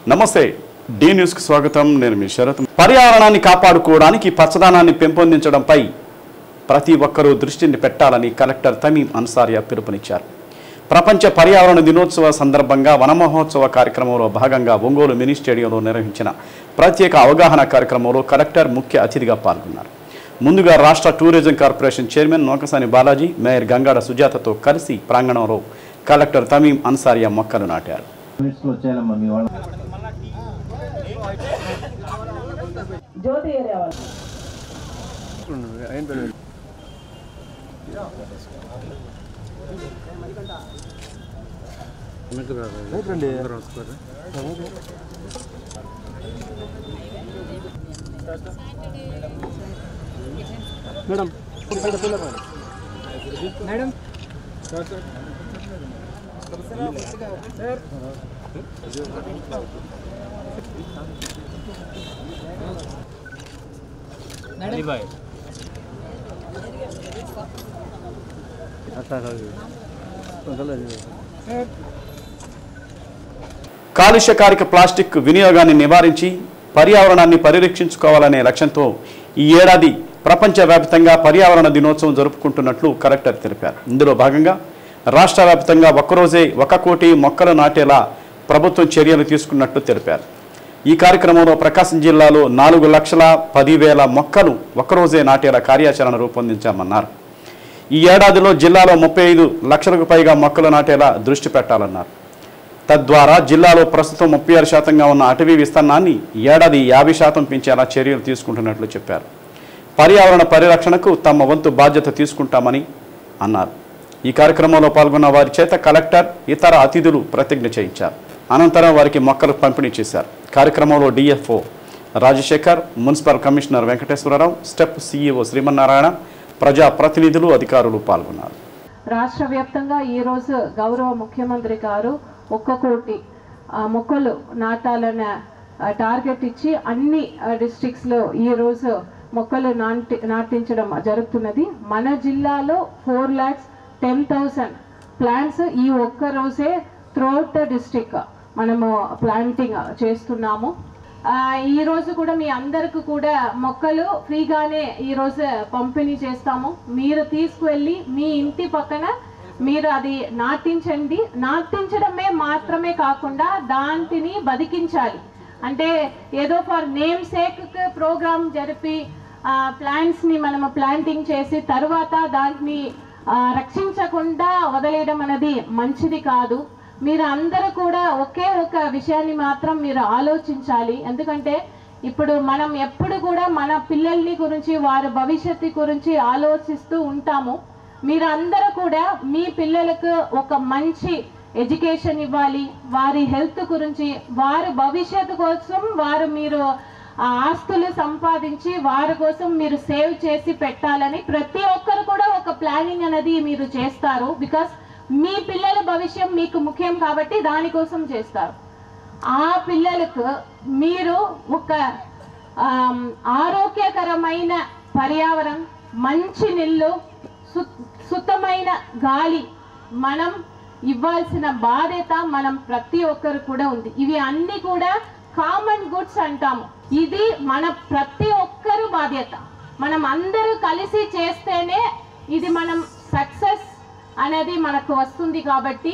నమస్తే D news కి స్వాగతం. నేను మీ శరత్. పర్యావరణాన్ని కాపాడుకోవడానికి పచ్చదనాన్ని పెంపొందించడంపై ప్రతి ఒక్కరూ దృష్టిని పెట్టాలని కలెక్టర్ తమీం అన్సారియా పిలుపునిచ్చారు. ప్రపంచ పర్యావరణ దినోత్సవ సందర్భంగా వన మహోత్సవ కార్యక్రమంలో భాగంగా ఒంగోలు మినీ స్టేడియంలో నిర్వహించిన ప్రత్యేక అవగాహన కార్యక్రమంలో కలెక్టర్ ముఖ్య అతిథిగా పాల్గొన్నారు. ముందుగా రాష్ట్ర tourism corporation chairman Nokasani Balaji, mayor Gangada సుజాతతో కలిసి ప్రాంగణంలో కలెక్టర్ తమీం అన్సారియా మొక్కలు నాటారు. మేడం కాలుష్యకారక ప్లాస్టిక్ వినియోగాన్ని నివారించి పర్యావరణాన్ని పరిరక్షించుకోవాలనే లక్ష్యంతో ఈ ఏడాది ప్రపంచవ్యాప్తంగా పర్యావరణ దినోత్సవం జరుపుకుంటున్నట్లు కలెక్టర్ తెలిపారు. ఇందులో భాగంగా రాష్ట్ర వ్యాప్తంగా ఒక్కరోజే 1 కోటి మొక్కలు నాటేలా ప్రభుత్వం చర్యలు తీసుకున్నట్లు తెలిపారు. ఈ కార్యక్రమంలో ప్రకాశం జిల్లాలో 4,10,000 మొక్కలు ఒక్కరోజే నాటేలా కార్యాచరణ రూపొందించామన్నారు. ఈ ఏడాదిలో జిల్లాలో 35 లక్షలకు పైగా మొక్కలు నాటేలా దృష్టి పెట్టాలన్నారు. తద్వారా జిల్లాలో ప్రస్తుతం 36% ఉన్న అటవీ విస్తీర్ణాన్ని ఏడాది 50% పెంచేలా చర్యలు తీసుకుంటున్నట్లు చెప్పారు. పర్యావరణ పరిరక్షణకు తమ వంతు బాధ్యత తీసుకుంటామని అన్నారు. ఈ కార్యక్రమంలో పాల్గొన్న వారి చేత కలెక్టర్, ఇతర అతిథులు ప్రతిజ్ఞ చేయించారు. అనంతరం వారికి మొక్కలు పంపిణీ చేశారు. కార్యక్రమంలో DFO Rajasekhar, municipal commissioner Venkateswararao, STEP CEO Srimannarayana, ప్రజా ప్రతినిధులు, అధికారులు పాల్గొన్నారు. రాష్ట్ర వ్యాప్తంగా ఈరోజు గౌరవ ముఖ్యమంత్రి గారు 1 కోటి మొక్కలు నాటాలనే టార్గెట్ ఇచ్చి అన్ని డిస్ట్రిక్ట్స్లో ఈరోజు మొక్కలు నాటించడం జరుగుతున్నది. మన జిల్లాలో 4,10,000 ప్లాంట్స్ ఈ ఒక్క రోజే త్రూఅవుట్ ద డిస్ట్రిక్ట్ మనము ప్లాంటింగ్ చేస్తున్నాము. ఈ రోజు కూడా మీ అందరికి కూడా మొక్కలు ఫ్రీగానే ఈరోజు పంపిణీ చేస్తాము. మీరు తీసుకువెళ్ళి మీ ఇంటి పక్కన మీరు అది నాటించండి. నాటించడమే మాత్రమే కాకుండా దాంటిని బతికించాలి. అంటే ఏదో ఫర్ నేమ్ సేక్ ప్రోగ్రామ్ జరిపి ప్లాంట్స్ని మనము ప్లాంటింగ్ చేసి తర్వాత దాన్ని రక్షించకుండా వదిలేయడం అనేది మంచిది కాదు. మీరు అందరూ కూడా ఒకే ఒక విషయాన్ని మాత్రం మీరు ఆలోచించాలి. ఎందుకంటే ఇప్పుడు మనం ఎప్పుడు కూడా మన పిల్లల్ని గురించి, వారి భవిష్యత్తు గురించి ఆలోచిస్తూ ఉంటాము. మీరు అందరూ కూడా మీ పిల్లలకు ఒక మంచి ఎడ్యుకేషన్ ఇవ్వాలి. వారి హెల్త్ గురించి, వారి భవిష్యత్తు కోసం మీరు ఆస్తులు సంపాదించి వారి కోసం మీరు సేవ్ చేసి పెట్టాలని ప్రతి ఒక్కరు కూడా ఒక ప్లానింగ్ అనేది మీరు చేస్తారు. బికాస్ మీ పిల్లల భవిష్యం మీకు ముఖ్యం కాబట్టి దానికోసం చేస్తారు. ఆ పిల్లలకు మీరు ఒక ఆరోగ్యకరమైన పర్యావరణం, మంచి నీళ్ళు, శుద్ధమైన గాలి మనం ఇవ్వాల్సిన బాధ్యత మనం ప్రతి ఒక్కరు కూడా ఉంది. ఇవి అన్ని కూడా కామన్ గుడ్స్ అంటాము. ఇది మన ప్రతి ఒక్కరు బాధ్యత. మనం అందరూ కలిసి చేస్తేనే ఇది మనం సక్సెస్ అనేది మనకు వస్తుంది. కాబట్టి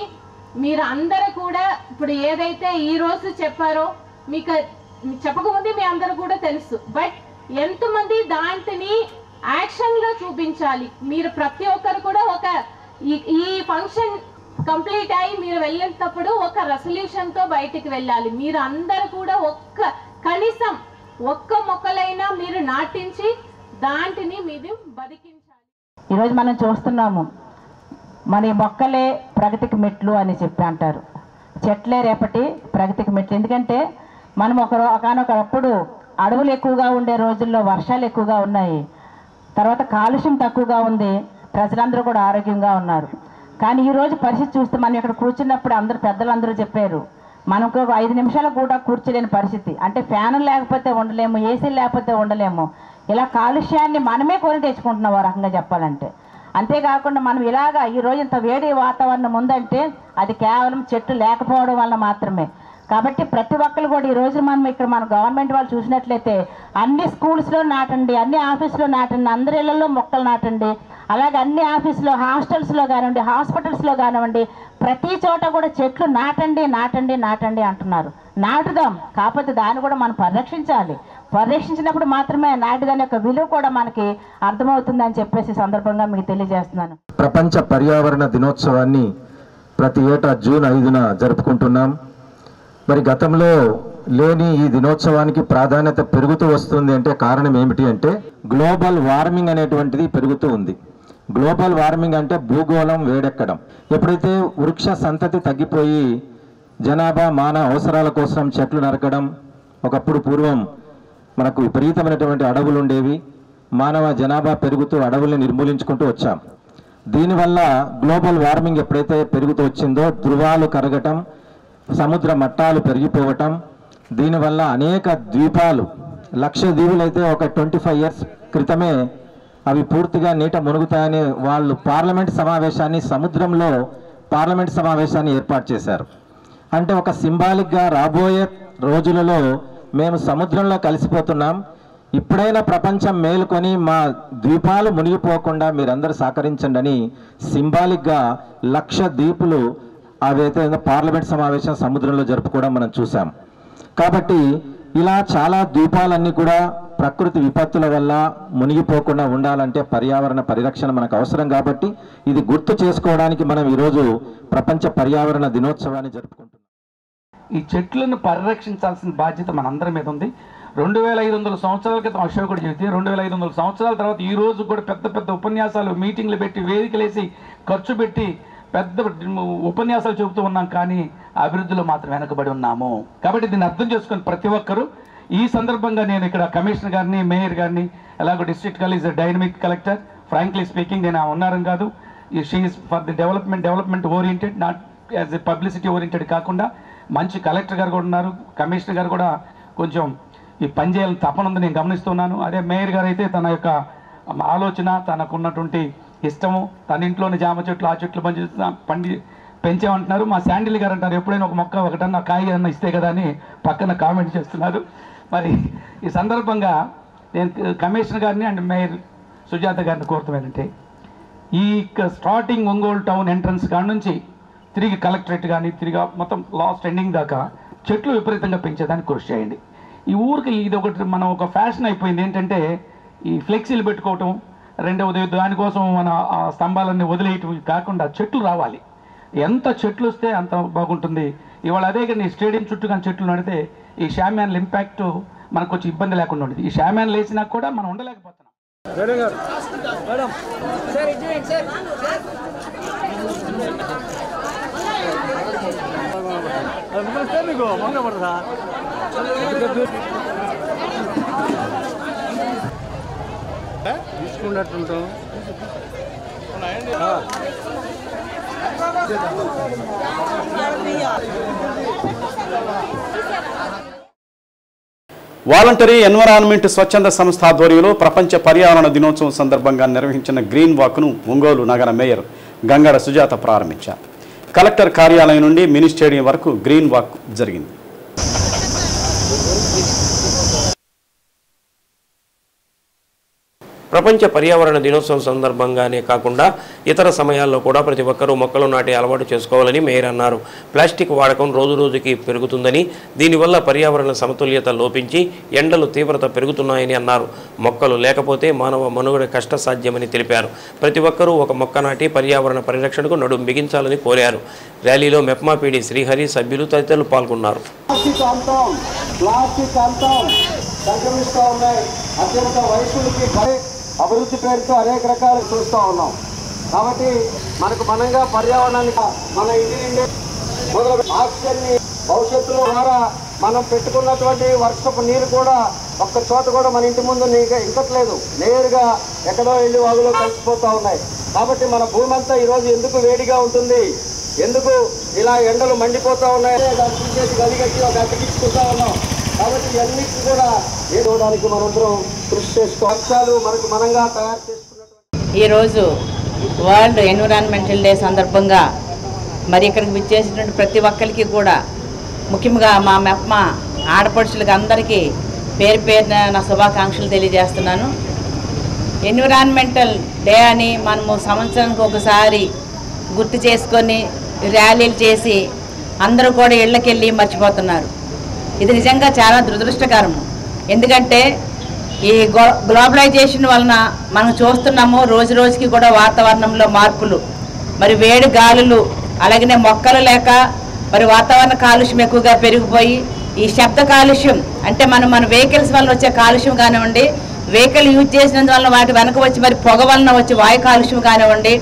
మీరు అందరూ కూడా ఇప్పుడు ఏదైతే ఈరోజు చెప్పారో మీకు చెప్పకముందే మీ అందరూ కూడా తెలుసు. బట్ ఎంతమంది దాంట్ని యాక్షన్లో చూపించాలి. మీరు ప్రతి ఒక్కరు కూడా ఒక ఈ ఫంక్షన్ కంప్లీట్ అయ్యి మీరు వెళ్ళేటప్పుడు ఒక రెసల్యూషన్తో బయటికి వెళ్ళాలి. మీరు అందరూ కూడా కనీసం 1 మొక్కలైనా మీరు నాటించి దాంట్ని మీరు బతికించాలి. ఈరోజు మనం చూస్తున్నాము, మన మొక్కలే ప్రగతికి మెట్లు అని చెప్పి అంటారు. చెట్లే రేపటి ప్రగతికి మెట్లు. ఎందుకంటే మనం ఒకనొకప్పుడు అడవులు ఎక్కువగా ఉండే రోజుల్లో వర్షాలు ఎక్కువగా ఉన్నాయి, తర్వాత కాలుష్యం తక్కువగా ఉంది, ప్రజలందరూ కూడా ఆరోగ్యంగా ఉన్నారు. కానీ ఈరోజు పరిస్థితి చూస్తే మనం ఇక్కడ కూర్చున్నప్పుడు అందరూ పెద్దలందరూ చెప్పారు, మనకు 5 నిమిషాలు కూడా కూర్చోలేని పరిస్థితి. అంటే ఫ్యాన్లు లేకపోతే ఉండలేము, ఏసీలు లేకపోతే ఉండలేము. ఇలా కాలుష్యాన్ని మనమే కొని తెచ్చుకుంటున్నాం ఆ రకంగా చెప్పాలంటే. అంతేకాకుండా మనం ఇలాగా ఈరోజు ఇంత వేడి వాతావరణం ఉందంటే అది కేవలం చెట్టు లేకపోవడం వల్ల మాత్రమే. కాబట్టి ప్రతి ఒక్కరు కూడా ఈరోజు మనం ఇక్కడ మన గవర్నమెంట్ వాళ్ళు చూసినట్లయితే అన్ని స్కూల్స్లో నాటండి, అన్ని ఆఫీసులో నాటండి, అందరి ఇళ్లలో మొక్కలు నాటండి, అలాగే అన్ని ఆఫీసులో, హాస్టల్స్లో కానివ్వండి, హాస్పిటల్స్లో కానివ్వండి, ప్రతి చోట కూడా చెట్లు నాటండి నాటండి నాటండి అంటున్నారు. నాటుదాం, కాకపోతే దాన్ని కూడా మనం పరిరక్షించాలి. పరిరక్షించినప్పుడు మాత్రమే నాటిదాని యొక్క విలువ కూడా మనకి అర్థమవుతుందని చెప్పేసి సందర్భంగా మీకు తెలియజేస్తున్నాను. ప్రపంచ పర్యావరణ దినోత్సవాన్ని ప్రతి ఏటా జూన్ 5న జరుపుకుంటున్నాం. మరి గతంలో లేని ఈ దినోత్సవానికి ప్రాధాన్యత పెరుగుతూ వస్తుంది అంటే కారణం ఏమిటి అంటే గ్లోబల్ వార్మింగ్ అనేటువంటిది పెరుగుతూ ఉంది. గ్లోబల్ వార్మింగ్ అంటే భూగోళం వేడెక్కడం. ఎప్పుడైతే వృక్ష సంతతి తగ్గిపోయి జనాభా మానవ అవసరాల కోసం చెట్లు నరకడం, ఒకప్పుడు పూర్వం మనకు విపరీతమైనటువంటి అడవులు ఉండేవి, మానవ జనాభా పెరుగుతూ అడవుల్ని నిర్మూలించుకుంటూ వచ్చాం. దీనివల్ల గ్లోబల్ వార్మింగ్ ఎప్పుడైతే పెరుగుతూ వచ్చిందో ధృవాలు కరగటం, సముద్ర మట్టాలు పెరిగిపోవటం, దీనివల్ల అనేక ద్వీపాలు, లక్ష దీవులైతే ఒక 25 years క్రితమే అవి పూర్తిగా నీట మునుగుతాయని వాళ్ళు పార్లమెంట్ సమావేశాన్ని, సముద్రంలో పార్లమెంట్ సమావేశాన్ని ఏర్పాటు చేశారు. అంటే ఒక సింబాలిక్గా రాబోయే రోజులలో మేము సముద్రంలో కలిసిపోతున్నాం, ఇప్పుడైనా ప్రపంచం మేలుకొని మా ద్వీపాలు మునిగిపోకుండా మీరందరూ సహకరించండి అని సింబాలిక్గా 1,00,000 ద్వీపులు అవైతే పార్లమెంట్ సమావేశం సముద్రంలో జరుపుకోవడం మనం చూసాం. కాబట్టి ఇలా చాలా ద్వీపాలన్నీ కూడా ప్రకృతి విపత్తుల వల్ల మునిగిపోకుండా ఉండాలంటే పర్యావరణ పరిరక్షణ మనకు అవసరం. కాబట్టి ఇది గుర్తు చేసుకోవడానికి మనం ఈరోజు ప్రపంచ పర్యావరణ దినోత్సవాన్ని జరుపుకుంటున్నాం. ఈ చెట్లను పరిరక్షించాల్సిన బాధ్యత మనందరి మీద ఉంది. 2500 సంవత్సరాల క్రితం అశోకుడు చెబితే 2500 సంవత్సరాల తర్వాత ఈ రోజు కూడా పెద్ద పెద్ద ఉపన్యాసాలు, మీటింగ్లు పెట్టి, వేదికలేసి ఖర్చు పెట్టి పెద్ద ఉపన్యాసాలు చెబుతూ ఉన్నాం, కానీ అభివృద్ధిలో మాత్రం వెనకబడి ఉన్నాము. కాబట్టి దీన్ని అర్థం చేసుకుని ప్రతి ఒక్కరూ ఈ సందర్భంగా నేను ఇక్కడ కమిషనర్ గారిని, మేయర్ గారిని, అలాగే district collector, dynamic collector, frankly speaking నేను ఉన్నారం కాదు, she is for the development oriented, not as a publicity oriented కాకుండా మంచి కలెక్టర్ గారు కూడా ఉన్నారు, కమిషనర్ గారు కూడా కొంచెం ఈ పని చేయాలని తపన ఉంది, నేను గమనిస్తున్నాను. అదే మేయర్ గారు అయితే తన యొక్క ఆలోచన, తనకున్నటువంటి ఇష్టము, తన ఇంట్లోని జామ చెట్లు, ఆ చెట్లు పెంచామంటున్నారు. మా శాండిల్ గారు అంటారు ఎప్పుడైనా ఒక మొక్క ఒకటన్నా కాయ అన్న ఇస్తే కదా అని పక్కన కామెంట్ చేస్తున్నారు. మరి ఈ సందర్భంగా నేను కమిషనర్ గారిని అండ్ మేయర్ సుజాత గారిని కోరుతానంటే, ఈ స్టార్టింగ్ ఒంగోలు టౌన్ ఎంట్రన్స్ కాడ నుంచి తిరిగి కలెక్టరేట్ కానీ తిరిగి మొత్తం లాస్ట్ ఎండింగ్ దాకా చెట్లు విపరీతంగా పెంచేదానికి కృషి చేయండి. ఈ ఊరికి ఇది ఒకటి మనం ఒక ఫ్యాషన్ అయిపోయింది ఏంటంటే ఈ ఫ్లెక్సీలు పెట్టుకోవటం, రెండవది దానికోసం మన స్తంభాలన్నీ వదిలేయటం కాకుండా చెట్లు రావాలి. ఎంత చెట్లు వస్తే అంత బాగుంటుంది. ఇవాళ అదే కానీ స్టేడియం చుట్టూ కానీ చెట్లు నడితే ఈ షామ్యాన్ల ఇంపాక్ట్ మనకు కొంచెం ఇబ్బంది లేకుండా ఉండేది. ఈ షామ్యాన్లు వేసినా కూడా మనం ఉండలేకపోతున్నాం. తీసుకున్నట్టుంటాం. వాలంటరీ ఎన్విరాన్మెంట్ స్వచ్ఛంద సంస్థ ఆధ్వర్యంలో ప్రపంచ పర్యావరణ దినోత్సవం సందర్భంగా నిర్వహించిన గ్రీన్ వాక్ను ఒంగోలు నగర మేయర్ గంగాడ సుజాత ప్రారంభించారు. కలెక్టర్ కార్యాలయం నుండి మినీ స్టేడియం వరకు గ్రీన్ వాక్ జరిగింది. ప్రపంచ పర్యావరణ దినోత్సవం సందర్భంగానే కాకుండా ఇతర సమయాల్లో కూడా ప్రతి ఒక్కరూ మొక్కలు నాటే అలవాటు చేసుకోవాలని మేయర్ అన్నారు. ప్లాస్టిక్ వాడకం రోజురోజుకి పెరుగుతుందని, దీనివల్ల పర్యావరణ సమతుల్యత లోపించి ఎండలు తీవ్రత పెరుగుతున్నాయని అన్నారు. మొక్కలు లేకపోతే మానవ మనుగడ కష్టసాధ్యమని తెలిపారు. ప్రతి ఒక్కరూ ఒక మొక్క నాటి పర్యావరణ పరిరక్షణకు నడుం బిగించాలని కోరారు. ర్యాలీలో మెప్మా పీడీ శ్రీహరి, సభ్యులు తదితరులు పాల్గొన్నారు. అభివృద్ధి పేరుతో అనేక రకాలు చూస్తూ ఉన్నాం. కాబట్టి మనకు మనంగా పర్యావరణాన్ని మన ఇంటి నుండి మొదలు ఆక్సిజన్ని భవిష్యత్తులో ద్వారా మనం పెట్టుకున్నటువంటి వర్షపు నీరు కూడా ఒక్క చోట కూడా మన ఇంటి ముందు ఇంకట్లేదు, నేరుగా ఎక్కడో వెళ్ళి వాగులో కలిసిపోతూ ఉన్నాయి. కాబట్టి మన భూమి అంతా ఈరోజు ఎందుకు వేడిగా ఉంటుంది, ఎందుకు ఇలా ఎండలు మండిపోతూ ఉన్నాయి, దాన్ని తీసేసి గదిగట్టి ఒక అతికించుకుంటా ఉన్నాం. కాబట్టి ఇవన్నిటి కూడా ఏదోడానికి మనందరం కృషి చేసుకోవాలి. మనకు మనంగా తయారు చేసుకున్నటువంటి ఈరోజు వరల్డ్ ఎన్విరాన్మెంటల్ డే సందర్భంగా మరి ఇక్కడికి విచ్చేసినటువంటి ప్రతి ఒక్కరికి కూడా ముఖ్యంగా మా మెప్మ ఆడపడుచులకు అందరికీ పేరు పేరున నా శుభాకాంక్షలు తెలియజేస్తున్నాను. ఎన్విరాన్మెంటల్ డే అని మనము సంవత్సరానికి ఒకసారి గుర్తు చేసుకొని ర్యాలీలు చేసి అందరూ కూడా ఇళ్ళకెళ్ళి మర్చిపోతున్నారు. ఇది నిజంగా చాలా దురదృష్టకరం. ఎందుకంటే ఈ గ్లోబలైజేషన్ వలన మనం చూస్తున్నాము రోజు రోజుకి కూడా వాతావరణంలో మార్పులు, మరి వేడి గాలులు, అలాగనే మొక్కలు లేక మరి వాతావరణ కాలుష్యం ఎక్కువగా పెరిగిపోయి ఈ శబ్ద కాలుష్యం అంటే మన వెహికల్స్ వల్ల వచ్చే కాలుష్యం కానివ్వండి, వెహికల్ యూజ్ చేసినందువల్ల వాటి వెనక వచ్చి మరి పొగ వలన వచ్చే వాయు కాలుష్యం కానివ్వండి,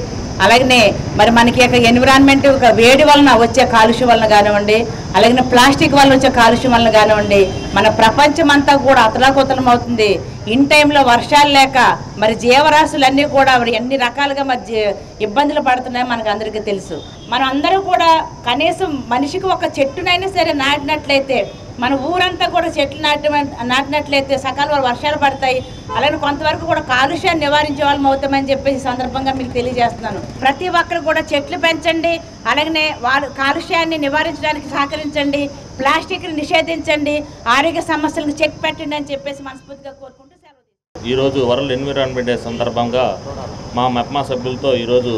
అలాగనే మరి మనకి ఎన్విరాన్మెంట్ వేడి వలన వచ్చే కాలుష్యం వలన కానివ్వండి, అలాగే ప్లాస్టిక్ వల్ల వచ్చే కాలుష్యం వలన కానివ్వండి, మన ప్రపంచం అంతా కూడా అతలాకుతలం అవుతుంది. ఇన్ టైంలో వర్షాలు లేక మరి జీవరాశులన్నీ కూడా ఎన్ని రకాలుగా మరి ఇబ్బందులు పడుతున్నాయో మనకు అందరికీ తెలుసు. మనం అందరూ కూడా కనీసం మనిషికి ఒక చెట్టునైనా సరే నాటినట్లయితే, మన ఊరంతా కూడా చెట్లు నాటినట్లయితే సకాలంలో వర్షాలు పడతాయి. అలాగే కొంతవరకు కూడా కాలుష్యాన్ని నివారించే వాళ్ళం అవుతామని చెప్పేసి సందర్భంగా మీకు తెలియజేస్తున్నాను. ప్రతి ఒక్కరు కూడా చెట్లు పెంచండి, అలాగనే కాలుష్యాన్ని నివారించడానికి సహకరించండి, ప్లాస్టిక్ని నిషేధించండి, ఆరోగ్య సమస్యలకు చెక్ పెట్టండి అని చెప్పేసి మనస్ఫూర్తిగా కోరుకుంటూ సెలవు. ఈరోజు వరల్డ్ ఎన్విరాన్మెంట్ డే సందర్భంగా మా మెప్మా సభ్యులతో ఈరోజు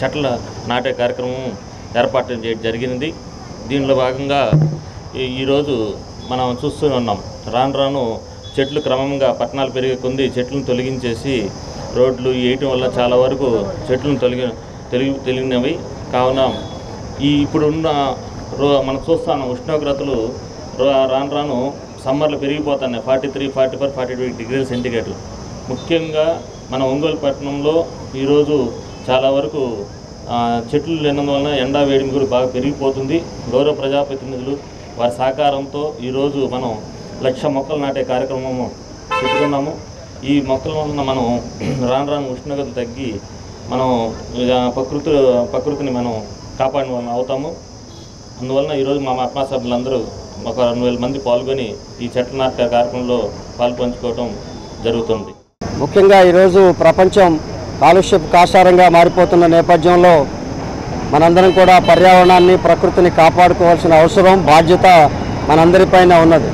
చెట్ల నాటే కార్యక్రమం ఏర్పాటు చేయడం జరిగింది. దీనిలో భాగంగా ఈరోజు మనం చూస్తూ ఉన్నాం, రాను రాను చెట్లు క్రమంగా పట్టణాలు పెరిగే కొద్ది చెట్లను తొలగించేసి రోడ్లు వేయటం వల్ల చాలా వరకు చెట్లను తొలగినవి. కావున ఇప్పుడున్న మనం చూస్తాను ఉష్ణోగ్రతలు రాను రాను సమ్మర్లు పెరిగిపోతున్నాయి. 43, 44, 42 డిగ్రీల సెంటిగ్రేడ్లు. ముఖ్యంగా మన ఒంగోలు పట్టణంలో ఈరోజు చాలా వరకు చెట్లు లేనందువలన ఎండా వేడిమి కూడా బాగా పెరిగిపోతుంది. గౌరవ ప్రజాప్రతినిధులు వారి సహకారంతో ఈరోజు మనం 1,00,000 మొక్కలు నాటే కార్యక్రమము పెట్టుకున్నాము. ఈ మొక్కల వలన మనం రాను రాను ఉష్ణోగ్రత తగ్గి మనం ప్రకృతిని మనం కాపాడిన వాళ్ళం అవుతాము. అందువలన ఈరోజు మా మెప్మా సభ్యులందరూ ఒక 2,000 మంది పాల్గొని ఈ చెట్ల నాటే కార్యక్రమంలో పాల్పంచుకోవడం జరుగుతుంది. ముఖ్యంగా ఈరోజు ప్రపంచం కాలుష్యపు కాసారంగా మారిపోతున్న నేపథ్యంలో మనందరం కూడా పర్యావరణాన్ని, ప్రకృతిని కాపాడుకోవాల్సిన అవసరం, బాధ్యత మనందరిపైన ఉన్నది.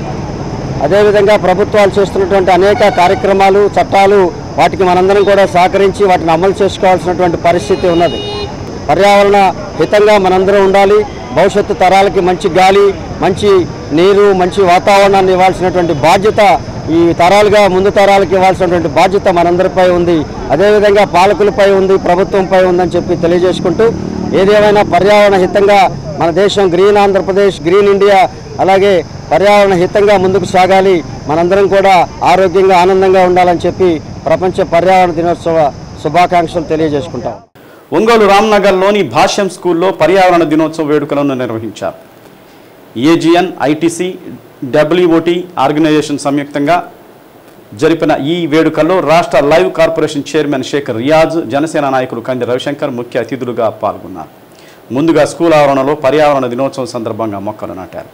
అదేవిధంగా ప్రభుత్వాలు చేస్తున్నటువంటి అనేక కార్యక్రమాలు, చట్టాలు, వాటికి మనందరం కూడా సహకరించి వాటిని అమలు చేసుకోవాల్సినటువంటి పరిస్థితి ఉన్నది. పర్యావరణ హితంగా మనందరం ఉండాలి. భవిష్యత్తు తరాలకి మంచి గాలి, మంచి నీరు, మంచి వాతావరణాన్ని ఇవ్వాల్సినటువంటి బాధ్యత ఈ తరాలుగా ముందు తరాలకు ఇవ్వాల్సినటువంటి బాధ్యత మనందరిపై ఉంది. అదేవిధంగా పాలకులపై ఉంది, ప్రభుత్వంపై ఉందని చెప్పి తెలియజేసుకుంటూ, ఏదేమైనా పర్యావరణ హితంగా మన దేశం గ్రీన్ ఆంధ్రప్రదేశ్, గ్రీన్ ఇండియా, అలాగే పర్యావరణ హితంగా ముందుకు సాగాలి. మనందరం కూడా ఆరోగ్యంగా, ఆనందంగా ఉండాలని చెప్పి ప్రపంచ పర్యావరణ దినోత్సవ శుభాకాంక్షలు తెలియజేసుకుంటాం. ఒంగోలు రామ్నగర్లోని భాష్యం స్కూల్లో పర్యావరణ దినోత్సవ వేడుకలను నిర్వహించారు. ఏజిఎన్, ఐటీసీ, డబ్ల్యూఓటీ ఆర్గనైజేషన్ సంయుక్తంగా జరిపిన ఈ వేడుకల్లో రాష్ట్ర live corporation chairman Shaik Riyaz, Janasena నాయకులు కంది రవిశంకర్ ముఖ్య అతిథులుగా పాల్గొన్నారు. ముందుగా స్కూల్ ఆవరణలో పర్యావరణ దినోత్సవం సందర్భంగా మొక్కలు నాటారు.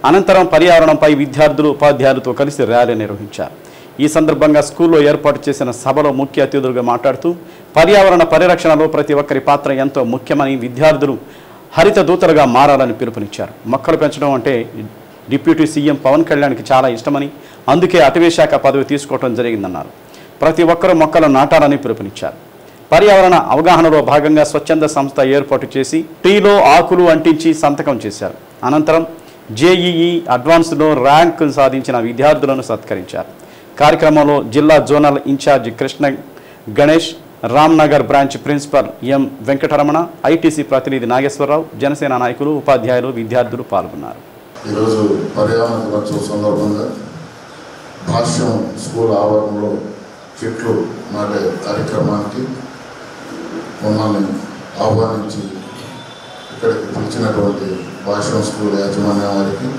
అనంతరం పర్యావరణంపై విద్యార్థులు, ఉపాధ్యాయులతో కలిసి ర్యాలీ నిర్వహించారు. ఈ సందర్భంగా స్కూల్లో ఏర్పాటు చేసిన సభలో ముఖ్య అతిథులుగా మాట్లాడుతూ పర్యావరణ పరిరక్షణలో ప్రతి ఒక్కరి పాత్ర ఎంతో ముఖ్యమని, విద్యార్థులు హరిత దూతలుగా మారాలని పిలుపునిచ్చారు. మొక్కలు పెంచడం అంటే డిప్యూటీ సీఎం పవన్ కళ్యాణ్కి చాలా ఇష్టమని అందుకే అటవీ శాఖ పదవి తీసుకోవడం జరిగిందన్నారు. ప్రతి ఒక్కరూ మొక్కలు నాటాలని పిలుపునిచ్చారు. పర్యావరణ అవగాహనలో భాగంగా స్వచ్ఛంద సంస్థ ఏర్పాటు చేసి ట్రీలో ఆకులు అంటించి సంతకం చేశారు. అనంతరం జేఈఈ అడ్వాన్స్లో ర్యాంక్ సాధించిన విద్యార్థులను సత్కరించారు. కార్యక్రమంలో జిల్లా zonal incharge Krishna Ganesh, Ramnagar branch principal M Venkataramana, ITC ప్రతినిధి నాగేశ్వరరావు, జనసేన నాయకులు, ఉపాధ్యాయులు, విద్యార్థులు పాల్గొన్నారు. ఈరోజు పర్యావరణ దినోత్సవం సందర్భంగా భాష్యం స్కూల్ ఆవరణలో చెట్లు నాటే కార్యక్రమానికి మమ్మల్ని ఆహ్వానించి ఇక్కడికి పిలిచినటువంటి భాష్యం స్కూల్ యాజమాన్యం వారికి,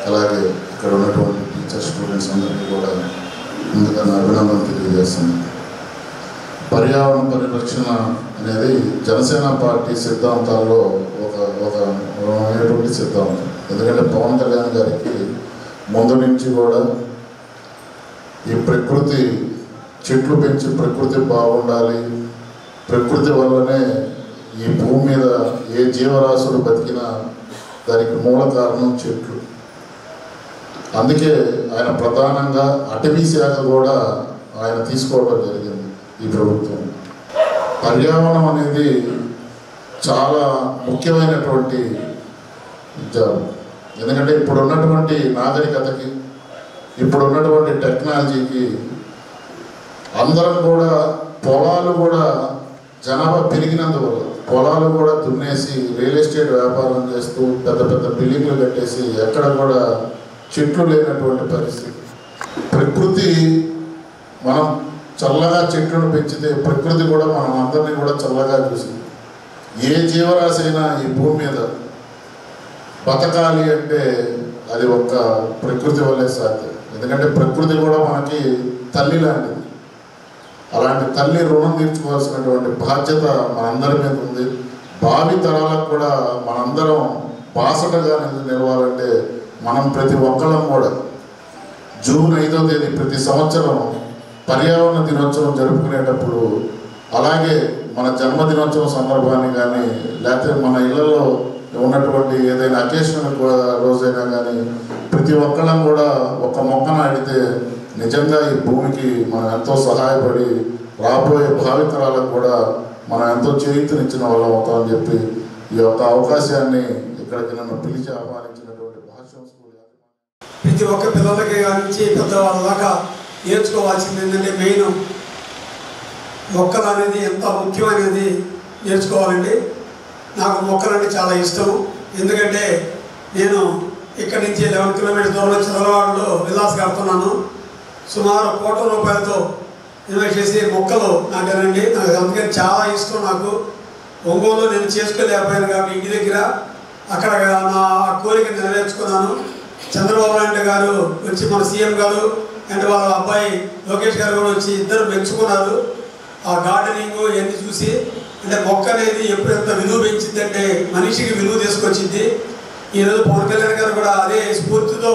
అలాగే ఇక్కడ ఉన్నటువంటి టీచర్ స్టూడెంట్స్ అందరికీ కూడా ముందుగా నా అభినందన తెలియజేస్తున్నాను. పర్యావరణ పరిరక్షణ అనేది జనసేన పార్టీ సిద్ధాంతాల్లో ఒక సిద్ధాంతం. ఎందుకంటే పవన్ కళ్యాణ్ గారికి ముందు నుంచి కూడా ఈ ప్రకృతి, చెట్లు పెంచి ప్రకృతి బాగుండాలి, ప్రకృతి వల్లనే ఈ భూమి మీద ఏ జీవరాశులు బతికినా దానికి మూల కారణం చెట్లు. అందుకే ఆయన ప్రధానంగా అటవీ శాఖ కూడా ఆయన తీసుకోవడం జరిగింది. ఈ ప్రభుత్వం పర్యావరణం అనేది చాలా ముఖ్యమైనటువంటి జాబ్. ఎందుకంటే ఇప్పుడున్నటువంటి నాగరికతకి, ఇప్పుడున్నటువంటి టెక్నాలజీకి అందరం కూడా పొలాలు కూడా జనాభా పెరిగినందువల్ల పొలాలు కూడా దున్నేసి రియల్ ఎస్టేట్ వ్యాపారం చేస్తూ పెద్ద పెద్ద బిల్డింగ్లు కట్టేసి ఎక్కడ కూడా చెట్లు లేనటువంటి పరిస్థితి. ప్రకృతి మనం చల్లగా చెట్లను పెంచితే ప్రకృతి కూడా మనం అందరినీ కూడా చల్లగా చూసింది. ఏ జీవరాశి అయినా ఈ భూమి మీద బతకాలి అంటే అది ఒక్క ప్రకృతి వల్లే సాధ్యం. ఎందుకంటే ప్రకృతి కూడా మనకి తల్లి లాంటిది. అలాంటి తల్లి రుణం తీర్చుకోవాల్సినటువంటి బాధ్యత మనందరి మీద ఉంది. భావి తరాలకు కూడా మనందరం బాసటగా నిలవాలంటే మనం ప్రతి ఒక్కరం కూడా జూన్ 5వ తేదీ ప్రతి సంవత్సరం పర్యావరణ దినోత్సవం జరుపుకునేటప్పుడు, అలాగే మన జన్మదినోత్సవం సందర్భాన్ని కానీ, లేకపోతే మన ఇళ్లలో ఉన్నటువంటి ఏదైనా అకేషనల్ రోజైనా కానీ ప్రతి ఒక్కళ్ళం కూడా ఒక మొక్క నాటితే నిజంగా ఈ భూమికి మనం ఎంతో సహాయపడి రాబోయే భావితరాలకు కూడా మనం ఎంతో చేయూతనిచ్చిన వాళ్ళం అవుతామని చెప్పి ఈ యొక్క అవకాశాన్ని ఇక్కడికి నన్ను పిలిచి ఆహ్వానించినటువంటి భాష్యం స్కూల్ ప్రతి ఒక్క పిల్లలకి నుంచి పెద్దవాళ్ళ దాకా నేర్చుకోవాల్సింది ఏంటంటే మెయిన్ మొక్కలు అనేది ఎంత ముఖ్యమైనది నేర్చుకోవాలండి. నాకు మొక్కలంటే చాలా ఇష్టం. ఎందుకంటే నేను ఇక్కడి నుంచి 11 కిలోమీటర్ల దూరంలో చదలవాడలో విలాస్ కడుతున్నాను. సుమారు ₹1 కోట్లతో ఇన్వెస్ట్ చేసి మొక్కలు నాటానండి. నాకు అందుకని చాలా ఇష్టం. నాకు ఒంగోలు నేను చేసుకోలేకపోయాను కాబట్టి ఇంటి దగ్గర అక్కడ నా కోరిక నెరవేర్చుకున్నాను. చంద్రబాబు నాయుడు గారు వచ్చి మన సీఎం గారు అండ్ వాళ్ళ అబ్బాయి లోకేష్ గారు కూడా వచ్చి ఇద్దరు మెచ్చుకున్నారు. ఆ గార్డెనింగ్ ఇవన్నీ చూసి అంటే మొక్క అనేది ఎప్పుడు ఎంత విలువ పెంచిందంటే మనిషికి విలువ తీసుకొచ్చింది. ఈరోజు పవన్ కళ్యాణ్ గారు కూడా అదే స్ఫూర్తితో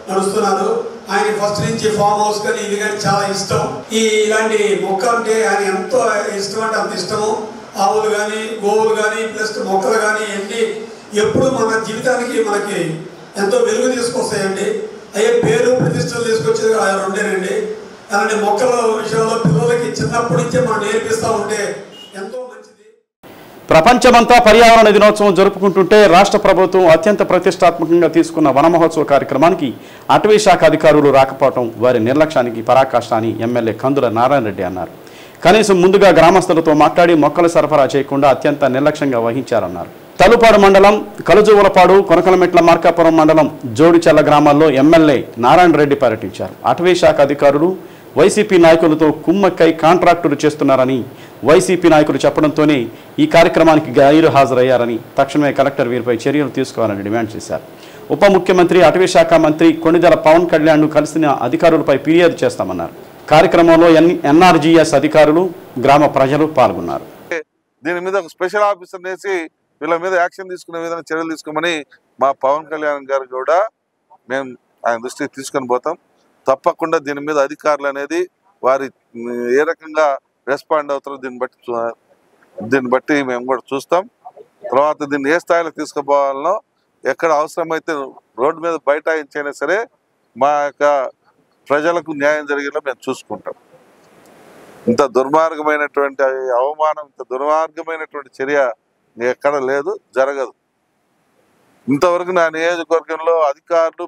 నడుస్తున్నారు. ఆయన ఫస్ట్ నుంచి ఫామ్ హౌస్ కానీ ఇది కానీ చాలా ఇష్టం. ఇలాంటి మొక్క అంటే ఆయన ఎంతో ఇష్టం అంటే అంత ఇష్టము. ఆవులు కానీ గోవులు కానీ ప్లస్ మొక్కలు కానీ ఇవన్నీ ఎప్పుడు మన జీవితానికి మనకి ఎంతో వెలుగు తీసుకొస్తాయండి. అయ్యే పేరు ప్రతిష్టలు తీసుకొచ్చేది ఆ రెండేనండి. అలాంటి మొక్కల విషయంలో పిల్లలకి చిన్నప్పటి నుంచే మనం నేర్పిస్తూ ఉంటే ఎంతో మంచిది. ప్రపంచమంతా పర్యావరణ దినోత్సవం జరుపుకుంటుంటే రాష్ట్ర ప్రభుత్వం అత్యంత ప్రతిష్టాత్మకంగా తీసుకున్న వన మహోత్సవ కార్యక్రమానికి అటవీ శాఖ అధికారులు రాకపోవడం వారి నిర్లక్ష్యానికి పరాకాష్ట అని ఎమ్మెల్యే కందుల నారాయణ రెడ్డి అన్నారు. కనీసం ముందుగా గ్రామస్తులతో మాట్లాడి మొక్కలు సరఫరా చేయకుండా అత్యంత నిర్లక్ష్యంగా వహించారన్నారు. తలుపాడు మండలం కలుజువలపాడు, కొనకలమెట్ల, మార్కాపురం మండలం జోడిచెల్ల గ్రామాల్లో ఎమ్మెల్యే నారాయణ రెడ్డి పర్యటించారు. అటవీ శాఖ అధికారులు వైసీపీ నాయకులతో కుమ్మక్కై కాంట్రాక్టులు చేస్తున్నారని వైసీపీ నాయకులు చెప్పడంతోనే ఈ కార్యక్రమానికి గైరు హాజరయ్యారని తక్షణమే కలెక్టర్ వీరిపై చర్యలు తీసుకోవాలని డిమాండ్ చేశారు. ఉప ముఖ్యమంత్రి, అటవీ శాఖ మంత్రి కొణిదెల పవన్ కళ్యాణ్ను కలిసిన అధికారులపై ఫిర్యాదు చేస్తామన్నారు. కార్యక్రమంలో ఎన్ఆర్జీఎస్ అధికారులు, గ్రామ ప్రజలు పాల్గొన్నారు. దీని మీద ఒక స్పెషల్ ఆఫీసర్ వేసి వీళ్ళ మీద యాక్షన్ తీసుకునే విధంగా చర్యలు తీసుకోమని మా పవన్ కళ్యాణ్ గారు కూడా మేము ఆయన దృష్టికి తీసుకొని పోతాం. తప్పకుండా దీని మీద అధికారులు అనేది వారి ఏ రకంగా రెస్పాండ్ అవుతారో దీన్ని బట్టి మేము కూడా చూస్తాం. తర్వాత దీన్ని ఏ స్థాయిలో తీసుకుపోవాలనో ఎక్కడ అవసరమైతే రోడ్డు మీద బైఠాయించైనా సరే మా యొక్క ప్రజలకు న్యాయం జరిగేలా మేము చూసుకుంటాం. ఇంత దుర్మార్గమైనటువంటి అవమానం, ఇంత దుర్మార్గమైనటువంటి చర్య ఎక్కడ లేదు, జరగదు. ఇంతవరకు నా నియోజకవర్గంలో అధికారులు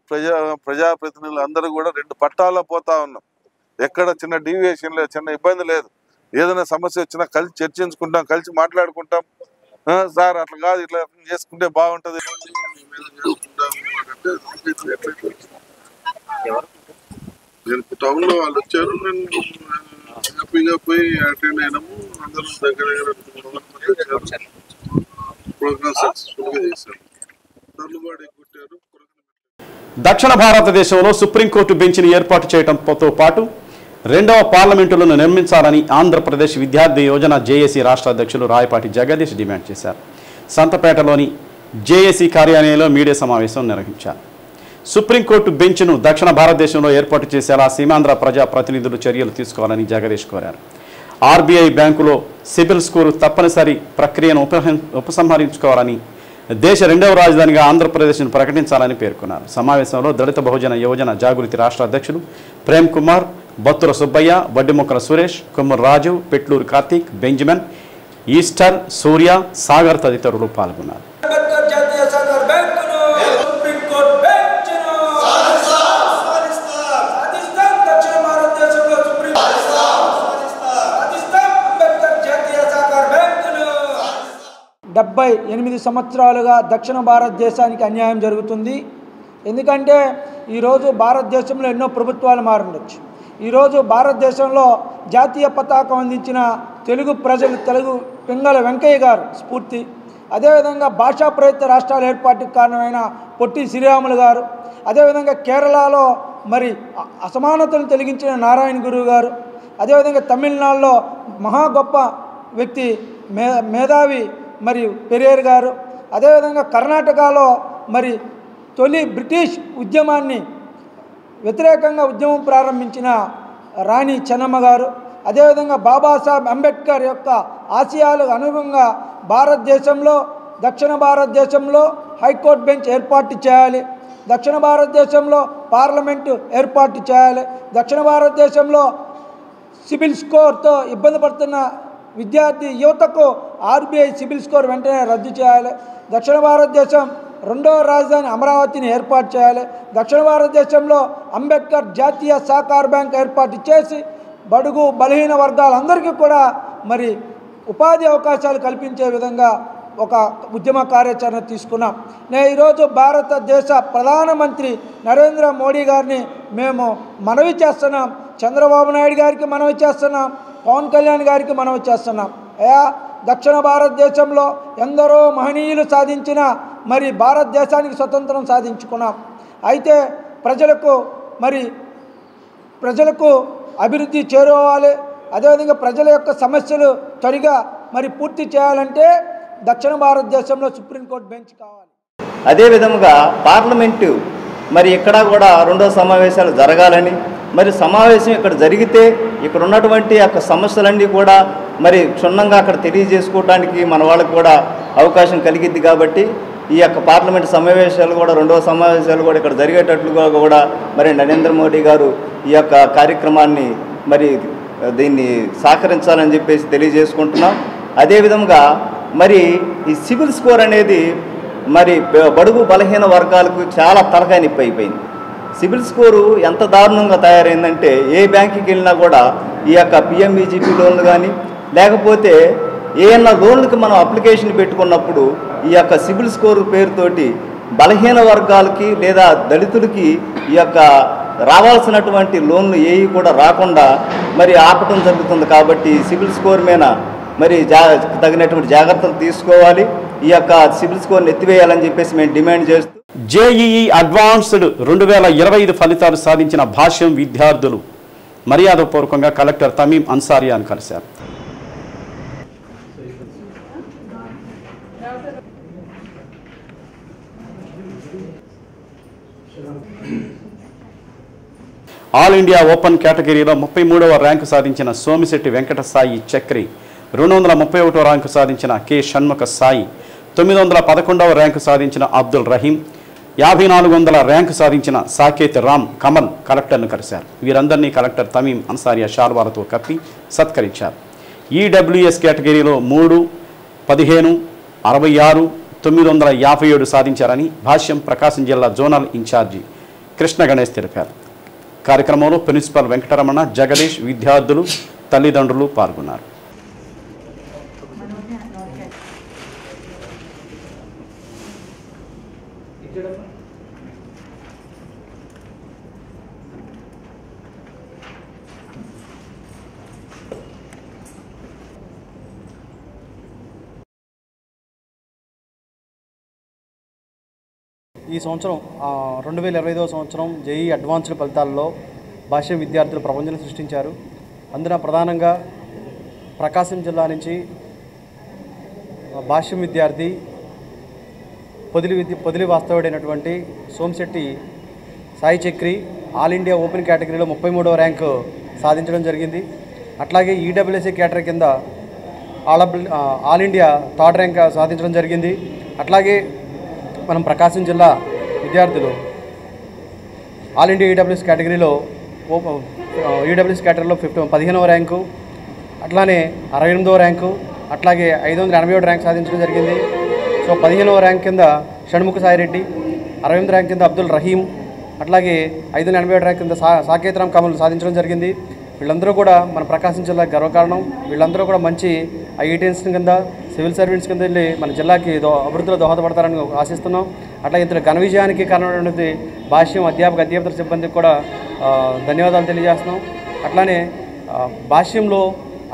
ప్రజాప్రతినిధులు అందరూ కూడా 2 పట్టాల్లో పోతా ఉన్నాం. ఎక్కడ చిన్న డీవియేషన్ లేదు, చిన్న ఇబ్బంది లేదు. ఏదైనా సమస్య వచ్చినా కలిసి చర్చించుకుంటాం, కలిసి మాట్లాడుకుంటాం. సార్ అట్లా కాదు, ఇట్లా చేసుకుంటే బాగుంటుంది. నేను టౌన్ లో వాళ్ళు వచ్చారు, నేను హ్యాపీగా పోయి అటెండ్ అయినాము. అందరూ దగ్గర ప్రోగ్రామ్ సక్సెస్ఫుల్ గా చేశారు. దక్షిణ భారతదేశంలో సుప్రీంకోర్టు బెంచ్ని ఏర్పాటు చేయడంతో పాటు 2వ పార్లమెంటులను నిర్మించాలని ఆంధ్రప్రదేశ్ విద్యార్థి యోజన జేఏసీ రాష్ట్ర అధ్యక్షులు రాయపాటి జగదీష్ డిమాండ్ చేశారు. సంతపేటలోని జేఏసీ కార్యాలయంలో మీడియా సమావేశం నిర్వహించారు. సుప్రీంకోర్టు బెంచ్ను దక్షిణ భారతదేశంలో ఏర్పాటు చేసేలా సీమాంధ్ర ప్రజా ప్రతినిధులు చర్యలు తీసుకోవాలని జగదీష్ కోరారు. ఆర్బీఐ బ్యాంకులో సిబిల్ స్కోరు తప్పనిసరి ప్రక్రియను ఉపసంహరించుకోవాలని, దేశ 2వ రాజధానిగా ఆంధ్రప్రదేశ్ను ప్రకటించాలని పేర్కొన్నారు. సమావేశంలో దళిత బహుజన యువజన జాగృతి రాష్ట్ర అధ్యక్షులు ప్రేమ్ కుమార్, బత్తుల సుబ్బయ్య, వడ్డిముక్కల సురేష్, కొమ్మూరు రాజు, పెట్లూరు కార్తీక్, బెంజమిన్, ఈస్టర్, సూర్య, సాగర్ తదితరులు పాల్గొన్నారు. డెబ్బై 8 సంవత్సరాలుగా దక్షిణ భారతదేశానికి అన్యాయం జరుగుతుంది. ఎందుకంటే ఈరోజు భారతదేశంలో ఎన్నో ప్రభుత్వాలు మారుండొచ్చు. ఈరోజు భారతదేశంలో జాతీయ పతాకం అందించిన తెలుగు ప్రజలు, తెలుగు పింగళ వెంకయ్య గారు స్ఫూర్తి. అదేవిధంగా భాషా ప్రయుక్త రాష్ట్రాల ఏర్పాటుకు కారణమైన పొట్టి శ్రీరాములు గారు, అదేవిధంగా కేరళలో మరి అసమానతను తొలగించిన నారాయణ గురువు గారు, అదేవిధంగా తమిళనాడులో మహా గొప్ప వ్యక్తి మేధావి మరియు పెరియార్ గారు, అదేవిధంగా కర్ణాటకలో మరి తొలి బ్రిటిష్ ఉద్యమాన్ని వ్యతిరేకంగా ఉద్యమం ప్రారంభించిన రాణి చెన్నమ్మ గారు, అదేవిధంగా బాబాసాహెబ్ అంబేద్కర్ యొక్క ఆశయాలకు అనుగుణంగా భారతదేశంలో, దక్షిణ భారతదేశంలో హైకోర్టు బెంచ్ ఏర్పాటు చేయాలి, దక్షిణ భారతదేశంలో పార్లమెంటు ఏర్పాటు చేయాలి, దక్షిణ భారతదేశంలో సిబిల్ స్కోర్తో ఇబ్బంది పడుతున్న విద్యార్థి యువతకు ఆర్బీఐ సిబిల్ స్కోర్ వెంటనే రద్దు చేయాలి, దక్షిణ భారతదేశం 2వ రాజధాని అమరావతిని ఏర్పాటు చేయాలి, దక్షిణ భారతదేశంలో అంబేద్కర్ జాతీయ సహకార బ్యాంక్ ఏర్పాటు చేసి బడుగు బలహీన వర్గాలందరికీ కూడా మరి ఉపాధి అవకాశాలు కల్పించే విధంగా ఒక ఉద్యమ కార్యాచరణ తీసుకున్నాం. నేను ఈరోజు భారతదేశ ప్రధానమంత్రి నరేంద్ర మోడీ గారిని మేము మనవి చేస్తున్నాం, చంద్రబాబు నాయుడు గారికి మనవి చేస్తున్నాం, పవన్ కళ్యాణ్ గారికి మనవి చేస్తున్నాం. దక్షిణ భారతదేశంలో ఎందరో మహనీయులు సాధించిన మరి భారతదేశానికి స్వతంత్రం సాధించుకున్నాం. అయితే ప్రజలకు అభివృద్ధి చేరుకోవాలి, అదేవిధంగా ప్రజల యొక్క సమస్యలు త్వరగా మరి పూర్తి చేయాలంటే దక్షిణ భారతదేశంలో సుప్రీంకోర్టు బెంచ్ కావాలి. అదేవిధంగా పార్లమెంటు మరి ఇక్కడ కూడా 2వ సమావేశాలు జరగాలని, మరి సమావేశం ఇక్కడ జరిగితే ఇక్కడ ఉన్నటువంటి యొక్క సమస్యలన్నీ కూడా మరి క్షుణ్ణంగా అక్కడ తెలియజేసుకోవడానికి మన వాళ్ళకు కూడా అవకాశం కలిగిద్ది. కాబట్టి ఈ యొక్క పార్లమెంట్ సమావేశాలు కూడా 2వ సమావేశాలు కూడా ఇక్కడ జరిగేటట్లుగా కూడా మరి నరేంద్ర మోడీ గారు ఈ యొక్క కార్యక్రమాన్ని మరి దీన్ని సహకరించాలని చెప్పేసి తెలియజేసుకుంటున్నాం. అదేవిధంగా మరి ఈ సిబిల్ స్కోర్ అనేది మరి బడుగు బలహీన వర్గాలకు చాలా తలకాయ నొప్పి అయిపోయింది. సిబిల్ స్కోరు ఎంత దారుణంగా తయారైందంటే ఏ బ్యాంకుకి వెళ్ళినా కూడా ఈ యొక్క పిఎంఈజీపీ లోన్లు కానీ లేకపోతే ఏమన్నా లోన్లకి మనం అప్లికేషన్ పెట్టుకున్నప్పుడు ఈ యొక్క సిబిల్ స్కోరు పేరుతోటి బలహీన వర్గాలకి లేదా దళితులకి ఈ యొక్క రావాల్సినటువంటి లోన్లు ఏవి కూడా రాకుండా మరి ఆపటం జరుగుతుంది. కాబట్టి సిబిల్ స్కోర్ మీద మరి తగినటువంటి జాగ్రత్తలు తీసుకోవాలి, ఈ యొక్క సిబిల్ స్కోర్ని ఎత్తివేయాలని చెప్పేసి మేము డిమాండ్ చేస్తూ జేఈఈ అడ్వాన్స్డ్ 2025 ఫలితాలు సాధించిన భాష్యం విద్యార్థులు మర్యాదపూర్వకంగా కలెక్టర్ తమీం అన్సారియాను కలిశారు. ఆల్ ఇండియా ఓపెన్ కేటగిరీలో 33వ ర్యాంకు సాధించిన సోమిశెట్టి వెంకట సాయి చక్రి, 231వ ర్యాంకు సాధించిన కె షణ్ముఖ సాయి, 911వ ర్యాంకు సాధించిన అబ్దుల్ రహీం, 5400 ర్యాంకు సాధించిన సాకేత్ రామ్ కమల్ కలెక్టర్ను కలిశారు. వీరందరినీ కలెక్టర్ తమీం అన్సారియా షాల్వాలతో కప్పి సత్కరించారు. ఈడబ్ల్యూఎస్ కేటగిరీలో 3, 15, 66, 957 సాధించారని భాష్యం ప్రకాశం జిల్లా జోనల్ ఇన్ఛార్జి కృష్ణ గణేష్ తెలిపారు. కార్యక్రమంలో ప్రిన్సిపల్ వెంకటరమణ, జగదీష్, విద్యార్థులు, తల్లిదండ్రులు పాల్గొన్నారు. ఈ సంవత్సరం 2025వ సంవత్సరం జేఈ అడ్వాన్స్డ్ ఫలితాల్లో భాష్యం విద్యార్థులు ప్రపంచం సృష్టించారు. అందున ప్రధానంగా ప్రకాశం జిల్లా నుంచి భాష్యం విద్యార్థి పొదిలి వాస్తవుడైనటువంటి Somasetti Sai Chakri all India open కేటగిరీలో 33వ ర్యాంకు సాధించడం జరిగింది. అట్లాగే ఈడబ్ల్యూఎస్సీ కేటగిరీ కింద ఆల్ ఇండియా 3rd ర్యాంక్ సాధించడం జరిగింది. అట్లాగే మనం ప్రకాశం జిల్లా విద్యార్థులు ఆల్ ఇండియా ఈడబ్ల్యూఎస్ కేటగిరీలో 15వ ర్యాంకు, అట్లానే 68వ ర్యాంకు, అట్లాగే 587 ర్యాంక్ సాధించడం జరిగింది. సో 15వ ర్యాంక్ కింద షణ్ముఖ సాయిరెడ్డి, 68 ర్యాంక్ కింద అబ్దుల్ రహీం, అట్లాగే 587 ర్యాంక్ కింద సాకేత్ రామ్ కమల్ సాధించడం జరిగింది. వీళ్ళందరూ కూడా మన ప్రకాశం జిల్లా గర్వకారణం. వీళ్ళందరూ కూడా మంచి ఐఐటీఎన్స్ కింద, సివిల్ సర్వీస్ కింద వెళ్ళి మన జిల్లాకి అభివృద్ధిలో దోహదపడతారని ఆశిస్తున్నాం. అట్లా ఇంత ఘన విజయానికి కారణమైనటువంటి భాష్యం అధ్యాపక సిబ్బందికి కూడా ధన్యవాదాలు తెలియజేస్తున్నాం. అట్లానే భాష్యంలో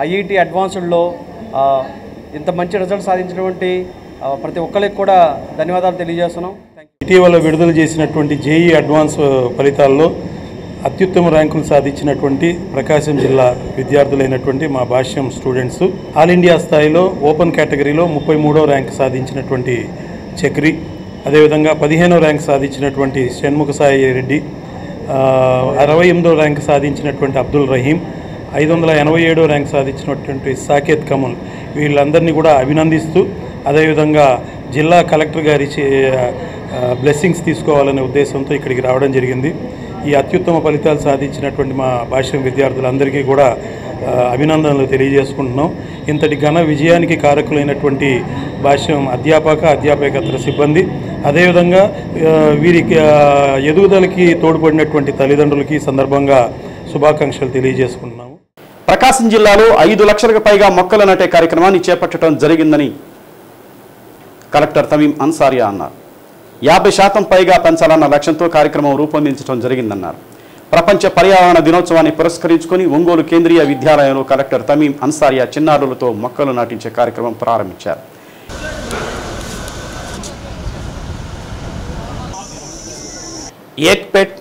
ఐఐటి అడ్వాన్స్డ్లో ఇంత మంచి రిజల్ట్ సాధించినటువంటి ప్రతి ఒక్కరికి కూడా ధన్యవాదాలు తెలియజేస్తున్నాం. ఇటీవల విడుదల చేసినటువంటి జేఈ అడ్వాన్స్ ఫలితాల్లో అత్యుత్తమ ర్యాంకులు సాధించినటువంటి ప్రకాశం జిల్లా విద్యార్థులైనటువంటి మా భాష్యం స్టూడెంట్స్, ఆల్ ఇండియా స్థాయిలో ఓపెన్ కేటగిరీలో 33వ ర్యాంక్ సాధించినటువంటి చక్రి, అదేవిధంగా 15వ ర్యాంక్ సాధించినటువంటి షణ్ముఖ సాయి రెడ్డి, 68వ ర్యాంక్ సాధించినటువంటి అబ్దుల్ రహీం, 587వ ర్యాంక్ సాధించినటువంటి సాకేత్ కమల్, వీళ్ళందరినీ కూడా అభినందిస్తూ అదేవిధంగా జిల్లా కలెక్టర్ గారి బ్లెస్సింగ్స్ తీసుకోవాలనే ఉద్దేశంతో ఇక్కడికి రావడం జరిగింది. ఈ అత్యుత్తమ ఫలితాలు సాధించినటువంటి మా భాష్యం విద్యార్థులందరికీ కూడా అభినందనలు తెలియజేసుకుంటున్నాం. ఇంతటి ఘన విజయానికి కారకులైనటువంటి భాష్యం అధ్యాపకేతర సిబ్బంది, అదేవిధంగా వీరికి ఎదుగుదలకి తోడ్పడినటువంటి తల్లిదండ్రులకి సందర్భంగా శుభాకాంక్షలు తెలియజేసుకుంటున్నాము. ప్రకాశం జిల్లాలో 5 లక్షలకు పైగా మొక్కలు నాటే కార్యక్రమాన్ని చేపట్టడం జరిగిందని కలెక్టర్ తమీం అన్సారియా అన్నారు. 50% పైగా పెంచాలన్న లక్ష్యంతో కార్యక్రమం రూపొందించడం జరిగిందన్నారు. ప్రపంచ పర్యావరణ దినోత్సవాన్ని పురస్కరించుకొని ఒంగోలు కేంద్రీయ విద్యాలయంలో కలెక్టర్ తమీం అన్సారియా చిన్నారులతో మొక్కలు నాటించే కార్యక్రమం ప్రారంభించారు. ఏక్ పెట్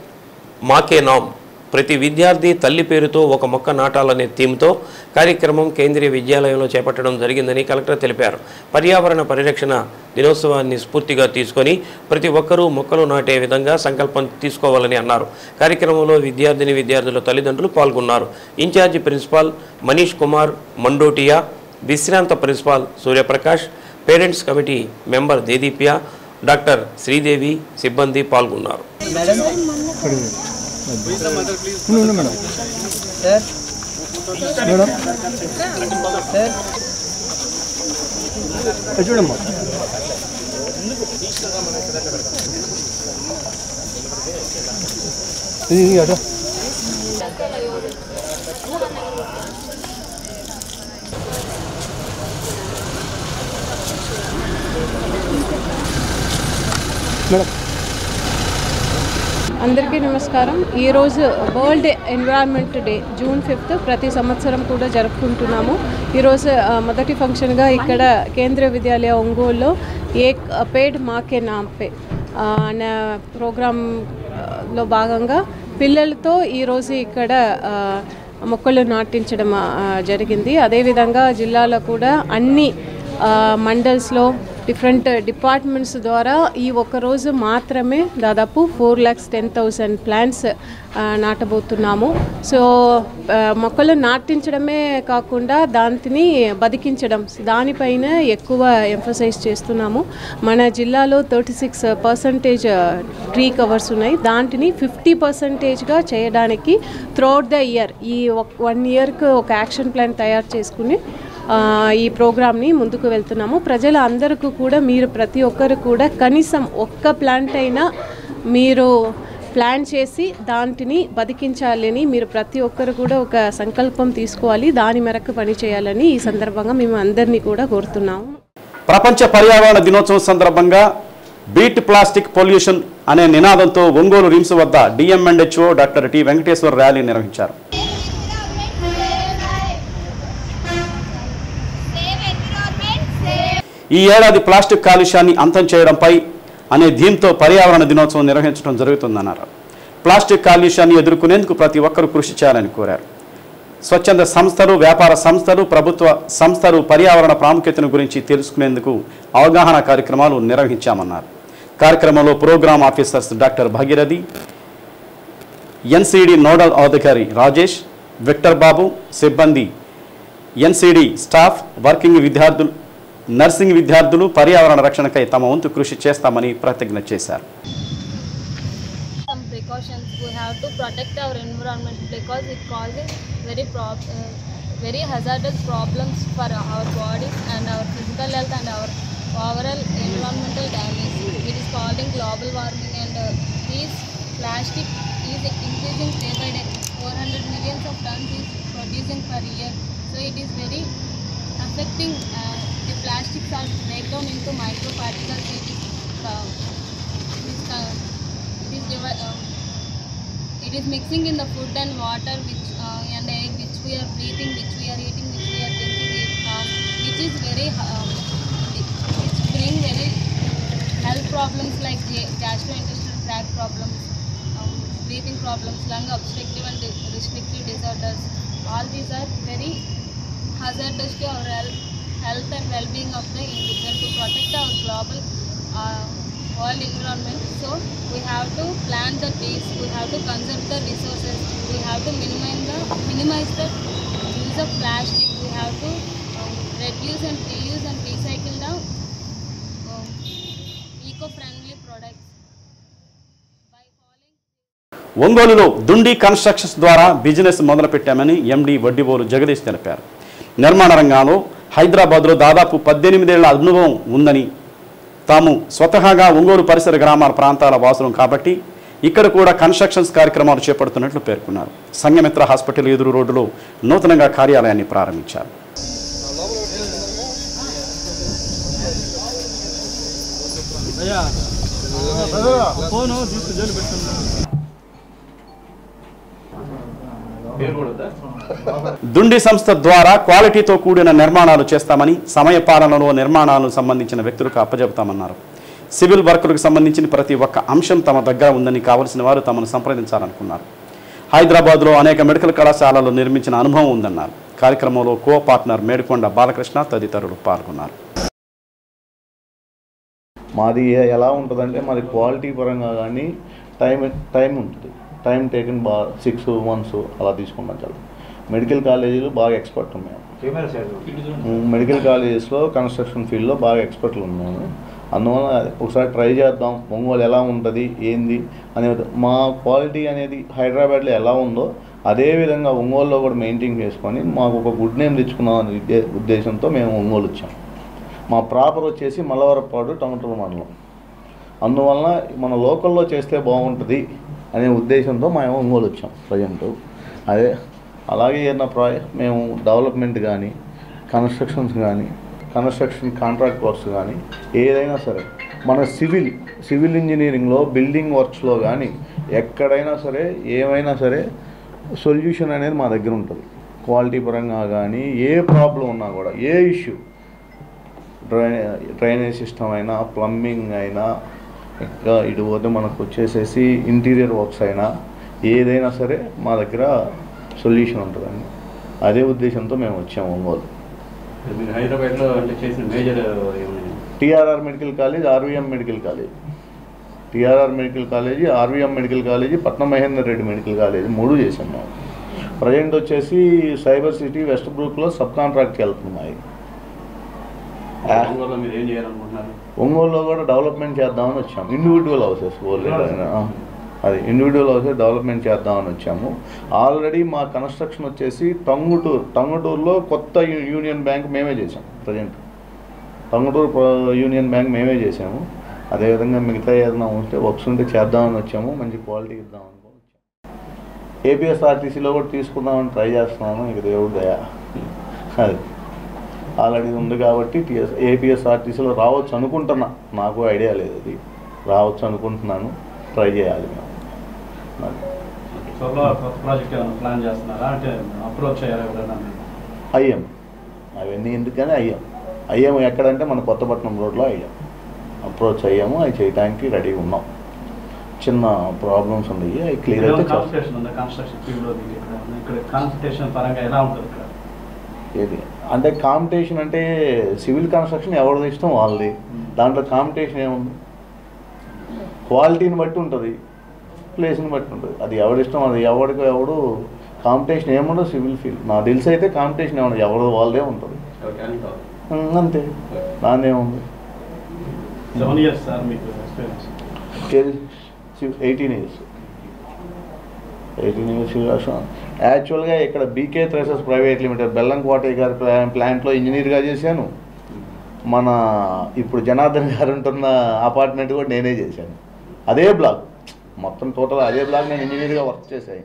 మాకే నామ్, ప్రతి విద్యార్థి తల్లి పేరుతో ఒక మొక్క నాటాలనే థీమ్తో కార్యక్రమం కేంద్రీయ విద్యాలయంలో చేపట్టడం జరిగిందని కలెక్టర్ తెలిపారు. పర్యావరణ పరిరక్షణ దినోత్సవాన్ని స్ఫూర్తిగా తీసుకొని ప్రతి ఒక్కరూ మొక్కలు నాటే విధంగా సంకల్పం తీసుకోవాలని అన్నారు. కార్యక్రమంలో విద్యార్థుల తల్లిదండ్రులు పాల్గొన్నారు. ఇన్ఛార్జి ప్రిన్సిపాల్ మనీష్ కుమార్ మండోటియా, విశ్రాంత principal Suryaprakash, parents committee member Dedeepya, doctor Sridevi, సిబ్బంది పాల్గొన్నారు. చూడమ్మా అందరికీ నమస్కారం. ఈరోజు వరల్డ్ ఎన్విరాన్మెంట్ డే జూన్ 5 ప్రతి సంవత్సరం కూడా జరుపుకుంటున్నాము. ఈరోజు మొదటి ఫంక్షన్గా ఇక్కడ కేంద్రీయ విద్యాలయ ఒంగోలులో ఏక్ పేడ్ మాకే నామ్ పే అనే ప్రోగ్రాంలో భాగంగా పిల్లలతో ఈరోజు ఇక్కడ మొక్కలు నాటించడం జరిగింది. అదేవిధంగా జిల్లాలో కూడా అన్ని మండల్స్లో డిఫరెంట్ డిపార్ట్మెంట్స్ ద్వారా ఈ ఒక్కరోజు మాత్రమే దాదాపు 4,10,000 ప్లాంట్స్ నాటబోతున్నాము. సో మొక్కలు నాటించడమే కాకుండా దాన్ని బతికించడం, దానిపైన ఎక్కువ ఎంఫసైజ్ చేస్తున్నాము. మన జిల్లాలో 36% ట్రీ కవర్స్ ఉన్నాయి. దాంట్ని 50%గా చేయడానికి త్రూఅవుట్ ద ఇయర్ ఈ 1 ఇయర్కి ఒక యాక్షన్ ప్లాన్ తయారు చేసుకుని ఈ ప్రోగ్రామ్ని ముందుకు వెళ్తున్నాము. ప్రజలందరికీ కూడా మీరు ప్రతి ఒక్కరు కూడా కనీసం ఒక్క ప్లాంట్ అయినా మీరు ప్లాన్ చేసి దాంట్ని బతికించాలని మీరు ప్రతి ఒక్కరు కూడా ఒక సంకల్పం తీసుకోవాలి. దాని మేరకు పని చేయాలని ఈ సందర్భంగా మేము అందరినీ కూడా కోరుతున్నాము. ప్రపంచ పర్యావరణ దినోత్సవం సందర్భంగా బీట్ ప్లాస్టిక్ పొల్యూషన్ అనే నినాదంతో ఒంగోలు రిమ్స్ వద్ద DM and HO doctor T Venkateswara rally నిర్వహించారు. ఈ ఏడాది ప్లాస్టిక్ కాలుష్యాన్ని అంతం చేయడంపై అనే థీమ్తో పర్యావరణ దినోత్సవం నిర్వహించడం జరుగుతుందన్నారు. ప్లాస్టిక్ కాలుష్యాన్ని ఎదుర్కొనేందుకు ప్రతి ఒక్కరూ కృషి చేయాలని కోరారు. స్వచ్ఛంద సంస్థలు, వ్యాపార సంస్థలు, ప్రభుత్వ సంస్థలు పర్యావరణ ప్రాముఖ్యతను గురించి తెలుసుకునేందుకు అవగాహన కార్యక్రమాలు నిర్వహించామన్నారు. కార్యక్రమంలో programme officers doctor Bhagirathi, NCD nodal అధికారి రాజేష్, విక్టర్ బాబు, సిబ్బంది, ఎన్సిడి స్టాఫ్, వర్కింగ్ విద్యార్థులు, నర్సింగ్ విద్యార్థులు పర్యావరణ రక్షణకై తమ వంతు కృషి చేస్తామని ప్రతిజ్ఞ చేశారు. We have to protect our environment because it causes very hazardous problems for our bodies and our physical health and our overall environmental damage. It is causing global warming and this plastic is increasing day by day. 400 millions of tons is producing per year. So it is very affecting. The plastics are break down into microparticles. It is mixing in the food and water and air which we are breathing, which we are eating, which we are drinking, which is very which bring very health problems like gastrointestinal tract problems, breathing problems, lung obstructive and restrictive disorders. All these are very hazardous to our health and well-being of the individual. To protect our global world environment, so we have to plant the trees, we have to conserve the resources, we have to minimize the use of plastic, we have to reduce and reuse and recycle the eco-friendly products. ఒంగోలులో దుండి constructions ద్వారా business మొదలుపెట్టామని ఎండి వడ్డిబోలు జగదీష్ తెలిపారు. నిర్మాణ రంగంలో హైదరాబాద్లో దాదాపు 18 ఏళ్ల అనుభవం ఉందని, తాము స్వతహాగా ఒంగోలు పరిసర గ్రామాల ప్రాంతాల వాసులం కాబట్టి ఇక్కడ కూడా కన్స్ట్రక్షన్స్ కార్యక్రమాలు చేపడుతున్నట్లు పేర్కొన్నారు. సంఘమిత్ర హాస్పిటల్ ఎదురు రోడ్డులో నూతనంగా కార్యాలయాన్ని ప్రారంభించారు. దుండి సంస్థ ద్వారా క్వాలిటీతో కూడిన నిర్మాణాలు చేస్తామని, సమయపాలనలో నిర్మాణాలకు సంబంధించిన వ్యక్తులకు అప్పజెపుతామన్నారు. సివిల్ వర్కులకు సంబంధించిన ప్రతి ఒక్క అంశం తమ దగ్గర ఉందని, కావలసిన వారు తమను సంప్రదించాలనుకున్నారు. హైదరాబాద్లో అనేక మెడికల్ కళాశాలలు నిర్మించిన అనుభవం ఉందన్నారు. కార్యక్రమంలో కో పార్ట్నర్ మేడికొండ బాలకృష్ణ తదితరులు పాల్గొన్నారు. మాది ఎలా ఉంటుందంటే మాది క్వాలిటీ పరంగా కానీ టైం ఉంటుంది. టైం టేకన్ 6 months అలా తీసుకుంటాం. చాలా మెడికల్ కాలేజీలు బాగా ఎక్స్పర్ట్ ఉన్నాము. మెడికల్ కాలేజెస్లో కన్స్ట్రక్షన్ ఫీల్డ్లో బాగా ఎక్స్పర్ట్లు ఉన్నాము. అందువల్ల ఒకసారి ట్రై చేద్దాం ఒంగోలు ఎలా ఉంటుంది ఏంది అనేది. మా క్వాలిటీ అనేది హైదరాబాద్లో ఎలా ఉందో అదేవిధంగా ఒంగోలులో కూడా మెయింటైన్ చేసుకొని మాకు ఒక గుడ్ నేమ్ తెచ్చుకున్నాం అనే ఉద్దేశంతో మేము ఒంగోలు వచ్చాం. మా ప్రాపర్ వచ్చేసి మల్లవరపాడు టంగుటూరు మండలం. అందువల్ల మన లోకల్లో చేస్తే బాగుంటుంది అనే ఉద్దేశంతో మేము ఒంగోలు వచ్చాం ప్రజెంట్. అదే అలాగే ఏదైనా మేము డెవలప్మెంట్ కానీ కన్స్ట్రక్షన్ కాంట్రాక్ట్ వర్క్స్ కానీ ఏదైనా సరే మన సివిల్ ఇంజనీరింగ్లో బిల్డింగ్ వర్క్స్లో కానీ ఎక్కడైనా సరే ఏమైనా సరే సొల్యూషన్ అనేది మా దగ్గర ఉంటుంది. క్వాలిటీ పరంగా కానీ ఏ ప్రాబ్లం ఉన్నా కూడా, ఏ ఇష్యూ, డ్రైనేజ్ సిస్టమ్ అయినా, ప్లంబింగ్ అయినా, ఇంకా ఇటు పోతే మనకు వచ్చేసేసి ఇంటీరియర్ వర్క్స్ అయినా ఏదైనా సరే మా దగ్గర సొల్యూషన్ ఉంటుందండి. అదే ఉద్దేశంతో మేము వచ్చాము ఒంగోలు. హైదరాబాద్లో చేసిన major TRR medical college, RVM medical college. TRR medical college, RVM medical college, పట్నం మహేందర్ రెడ్డి మెడికల్ కాలేజీ 3 చేసాం మేము. ప్రజెంట్ వచ్చేసి సైబర్ సిటీ వెస్ట్ బ్రూక్లో సబ్ కాంట్రాక్ట్కి వెళ్తున్నాయి. ఒంగోలులో కూడా డెవలప్మెంట్ చేద్దామని వచ్చాము. ఇండివిజువల్ హౌసెస్ అది ఇండివిజువల్ హౌసెస్ డెవలప్మెంట్ చేద్దామని వచ్చాము. ఆల్రెడీ మా కన్స్ట్రక్షన్ వచ్చేసి టంగుటూరులో కొత్త యూనియన్ బ్యాంక్ మేమే చేసాం. ప్రజెంట్ టంగుటూరు యూనియన్ బ్యాంక్ మేమే చేసాము. అదేవిధంగా మిగతా ఏదైనా ఉంటే వర్క్స్ ఉంటే చేద్దామని వచ్చాము. మంచి క్వాలిటీ ఇద్దామని వచ్చాము. ఏపీఎస్ఆర్టీసీలో కూడా తీసుకుందామని ట్రై చేస్తున్నాను. ఇక దేవుడు దయ అది ఆల్రెడీ ఉంది కాబట్టి ఏపీఎస్ఆర్టీసీలో రావచ్చు అనుకుంటున్నా. నాకు ఐడియా లేదు, అది రావచ్చు అనుకుంటున్నాను. ట్రై చేయాలి మేము. అయ్యాం అవన్నీ ఎందుకని అయ్యాం ఎక్కడంటే మన కొత్తపట్నం రోడ్లో అప్రోచ్ అయ్యాము. అవి చేయడానికి రెడీగా ఉన్నాం. చిన్న ప్రాబ్లమ్స్ ఉన్నాయి, అవి క్లియర్ అయితే ఏది అంటే కాంపిటీషన్ అంటే సివిల్ కన్స్ట్రక్షన్ ఎవరిది ఇష్టం వాళ్ళది. దాంట్లో కాంపిటీషన్ ఏముంది? క్వాలిటీని బట్టి ఉంటుంది, ప్లేస్ని బట్టి ఉంటుంది. అది ఎవరిష్టం, అది ఎవడు కాంపిటీషన్ ఏముండదు. సివిల్ ఫీల్డ్ నాకు తెలిసి అయితే కాంపిటీషన్ ఏముండదు, ఎవరిది వాళ్ళదే ఉంటుంది అంతే. దాన్నే ఉంది. 18 years. యాక్చువల్గా ఇక్కడ బీకే థ్రెషర్స్ ప్రైవేట్ లిమిటెడ్ బెల్లంకోట గారి ప్లాంట్లో ఇంజనీర్గా చేశాను. మన ఇప్పుడు జనార్దన్ గారు ఉంటున్న అపార్ట్మెంట్ కూడా నేనే చేశాను. అదే బ్లాక్ మొత్తం టోటల్ అదే బ్లాక్ నేను ఇంజనీర్గా వర్క్ చేశాను,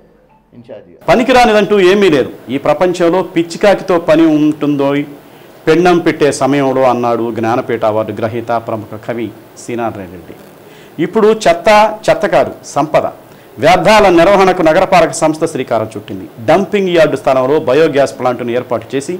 ఇన్ఛార్జిగా. పనికిరానిదంటూ ఏమీ లేదు ఈ ప్రపంచంలో. పిచ్చికాకితో పని ఉంటుందో పెండం పెట్టే సమయంలో అన్నాడు జ్ఞానపీఠ అవార్డు గ్రహీత ప్రముఖ కవి శ్రీనారాయణ రెడ్డి. ఇప్పుడు చెత్త కాదు సంపద. వ్యర్థాల నిర్వహణకు నగరపాలక సంస్థ శ్రీకారం చుట్టింది. డంపింగ్ యార్డు స్థలంలో బయోగ్యాస్ ప్లాంటును ఏర్పాటు చేసి